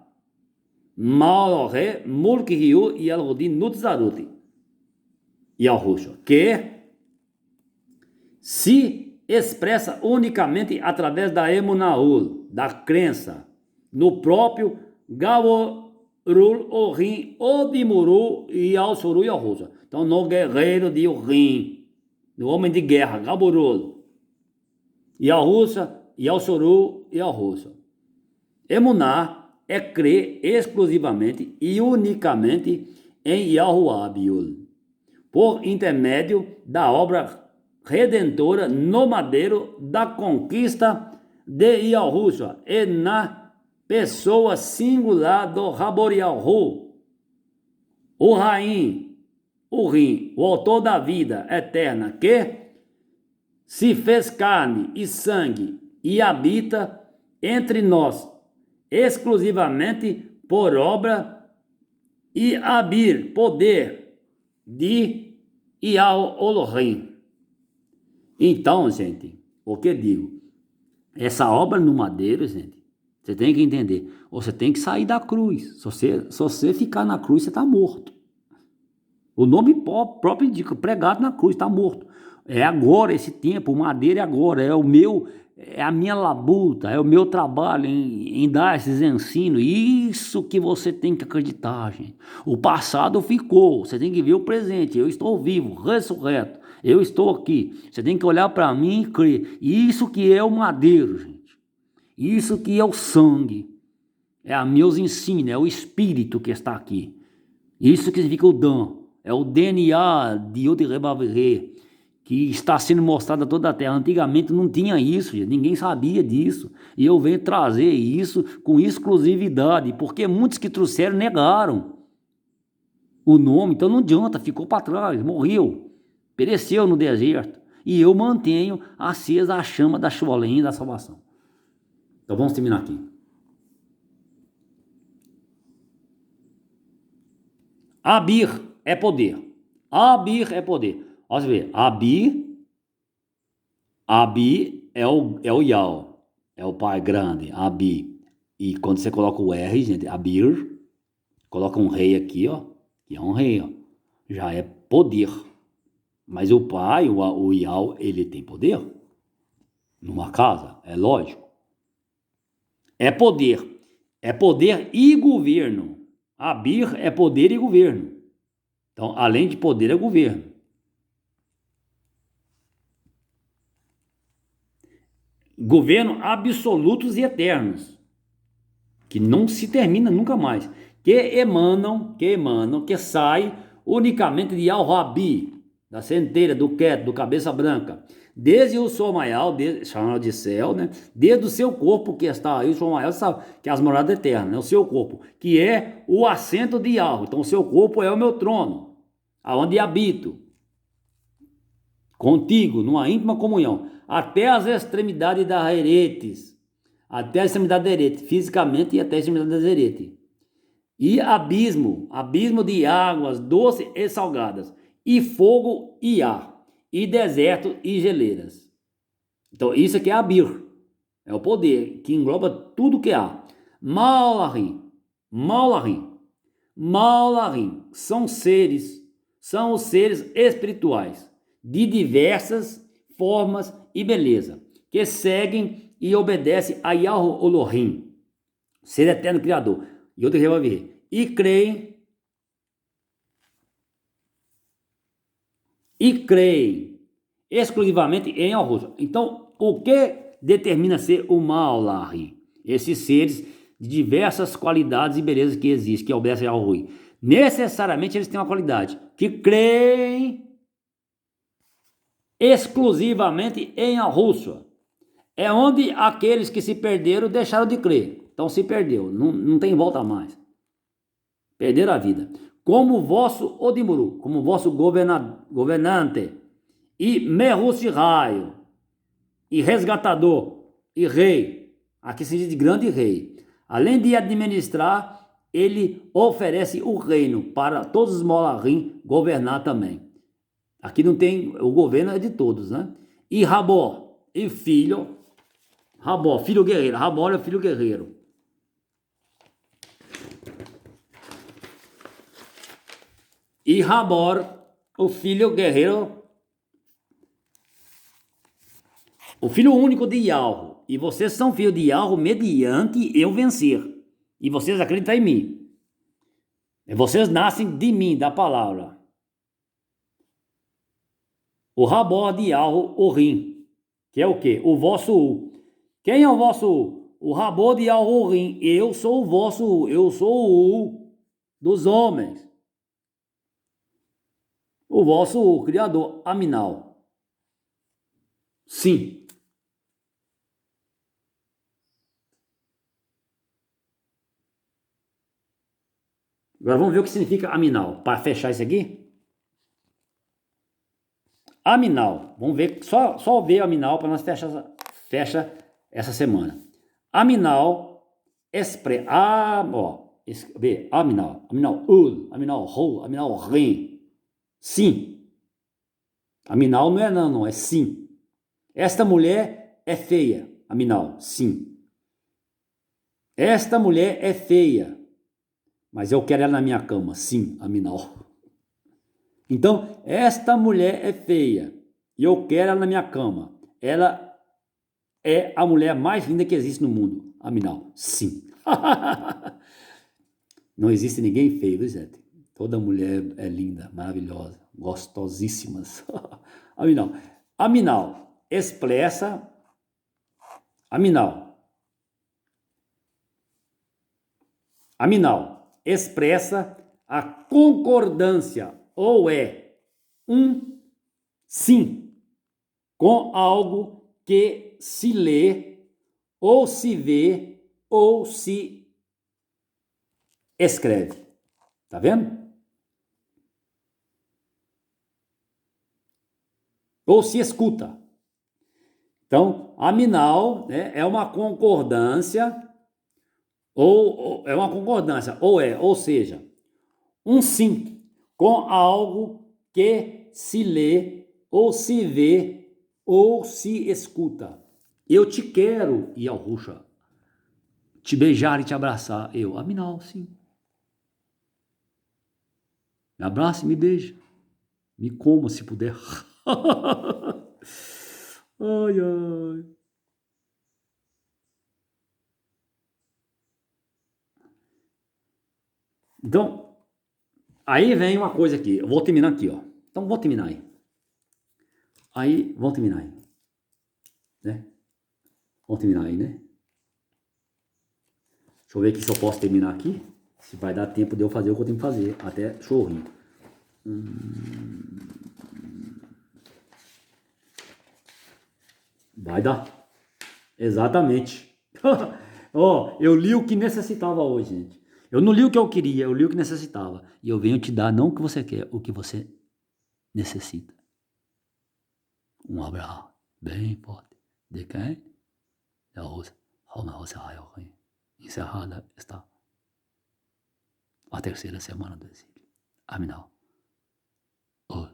Maoré, Mulk Ryu e Al-Rodin Nutzaruti. Yahushua, que se expressa unicamente através da Emunaul, da crença, no próprio Gavorul Orim, Odimuru e Alsuru Yahushua. Então, no guerreiro de Orim, no homem de guerra, Gavorul, Yahushua, Alsuru e Yahushua. Emuná é crer exclusivamente e unicamente em Yahuabiul, por intermédio da obra redentora no madeiro da conquista de Yahushua e na pessoa singular do Rabor Yahu, o Raim, o Rim, o autor da vida eterna, que se fez carne e sangue e habita entre nós, exclusivamente por obra e abir, poder de Yahweh Elohim. Então, gente, o que eu digo? Essa obra no madeiro, gente, você tem que entender, você tem que sair da cruz. Se você ficar na cruz, você está morto. O nome próprio indica, pregado na cruz, está morto. É agora esse tempo, o madeiro é agora, é a minha labuta, é o meu trabalho em dar esses ensinos. Isso que você tem que acreditar, gente. O passado ficou, você tem que ver o presente. Eu estou vivo, ressurreto. Eu estou aqui. Você tem que olhar para mim e crer. Isso que é o madeiro, gente. Isso que é o sangue. É a meus ensinos, é o espírito que está aqui. Isso que significa o Dan. É o DNA de Yoterebavirê, que está sendo mostrado a toda a terra. Antigamente não tinha isso, gente. Ninguém sabia disso. E eu venho trazer isso com exclusividade, porque muitos que trouxeram negaram o nome. Então não adianta, ficou para trás, morreu, pereceu no deserto. E eu mantenho acesa a chama da Shuaolem da salvação. Então vamos terminar aqui. Abir é poder. Abir é poder. Olha ver. Abi é o Yao. É o pai grande. Abi. E quando você coloca o R, gente, Abir, coloca um rei aqui, ó. Que é um rei, ó. Já é poder. Mas o pai, o Yao, ele tem poder. Numa casa, é lógico. É poder. É poder e governo. Abir é poder e governo. Então, além de poder, é governo. Governo absolutos e eternos, que não se termina nunca mais, que saem unicamente de Al-Rabi, da centelha, do Ket, do cabeça branca, desde o Somayal, chamado de céu, né? Desde o seu corpo que está aí, o Somayal sabe que é as moradas eternas, né? O seu corpo, que é o assento de Yahweh. Então o seu corpo é o meu trono, aonde habito, contigo, numa íntima comunhão, até as extremidades da Eretes, até a extremidade da Eretes, fisicamente e até a extremidade da Eretes. E abismo de águas doces e salgadas, e fogo e ar, e deserto e geleiras. Então isso aqui é Abir, é o poder que engloba tudo que há. Malachim são seres são os seres espirituais, de diversas formas e beleza, que seguem e obedecem a Yahweh Elohim, ser eterno criador. E outro vai ver. E creem exclusivamente em Yahushua. Então, o que determina ser o Maolahi? Esses seres de diversas qualidades e belezas que existem, que obedecem ao Rui. Necessariamente eles têm uma qualidade, que creem exclusivamente em Yahushua. É onde aqueles que se perderam deixaram de crer. Então se perdeu, não tem volta mais. Perderam a vida. Como vosso Odimuru, como vosso governante, e Mehushiraio, e resgatador, e rei. Aqui se diz de grande rei. Além de administrar, ele oferece o reino para todos os Molahim governar também. Aqui não tem, o governo é de todos, né? E Rabó, e filho, Rabó, filho guerreiro, Rabó é filho guerreiro. E Rabor, o filho guerreiro, o filho único de Yahweh. E vocês são filhos de Yahweh mediante eu vencer. E vocês acreditam em mim. E vocês nascem de mim, da palavra. O Rabor de Yahweh, o Rim, que é o quê? O vosso U. Quem é o vosso U? O Rabor de Yahweh, o Rim. Eu sou o vosso U. Eu sou o U dos homens. O vosso Criador, Aminal. Sim. Agora vamos ver o que significa Aminal. Para fechar isso aqui. Aminal. Vamos ver, só ver Aminal para nós fecha essa semana. Aminal Aminal. Aminal Ul. Aminal Ru. Aminal Rim. Sim. Aminal não é não, é sim. Esta mulher é feia. Aminal, sim. Esta mulher é feia. Mas eu quero ela na minha cama. Sim, Aminal. Então, esta mulher é feia. E eu quero ela na minha cama. Ela é a mulher mais linda que existe no mundo. Aminal, sim. Não existe ninguém feio, viu, gente? Toda mulher é linda, maravilhosa, gostosíssimas. Aminal. Aminal expressa. Aminal expressa a concordância, ou é um sim com algo que se lê, ou se vê, ou se escreve. Tá vendo? Ou se escuta. Então, Aminal, né, é uma concordância, ou seja, um sim com algo que se lê, ou se vê, ou se escuta. Eu te quero, Yahushua, te beijar e te abraçar. Eu, Aminal, sim. Me abraça e me beija. Me coma se puder. Ai, ai. Então, aí vem uma coisa aqui. Eu vou terminar aqui, ó. Então, vou terminar aí. Vamos terminar aí. Né? Vamos terminar aí, né? Deixa eu ver aqui se eu posso terminar aqui. Se vai dar tempo de eu fazer o que eu tenho que fazer. Até chorrinho. Vai dar. Exatamente. Ó, eu li o que necessitava hoje, gente. Eu não li o que eu queria, eu li o que necessitava. E eu venho te dar não o que você quer, o que você necessita. Um abraço bem forte. De quem? Da Rosa. Encerrada está a terceira semana do exílio. Aminal. Ol.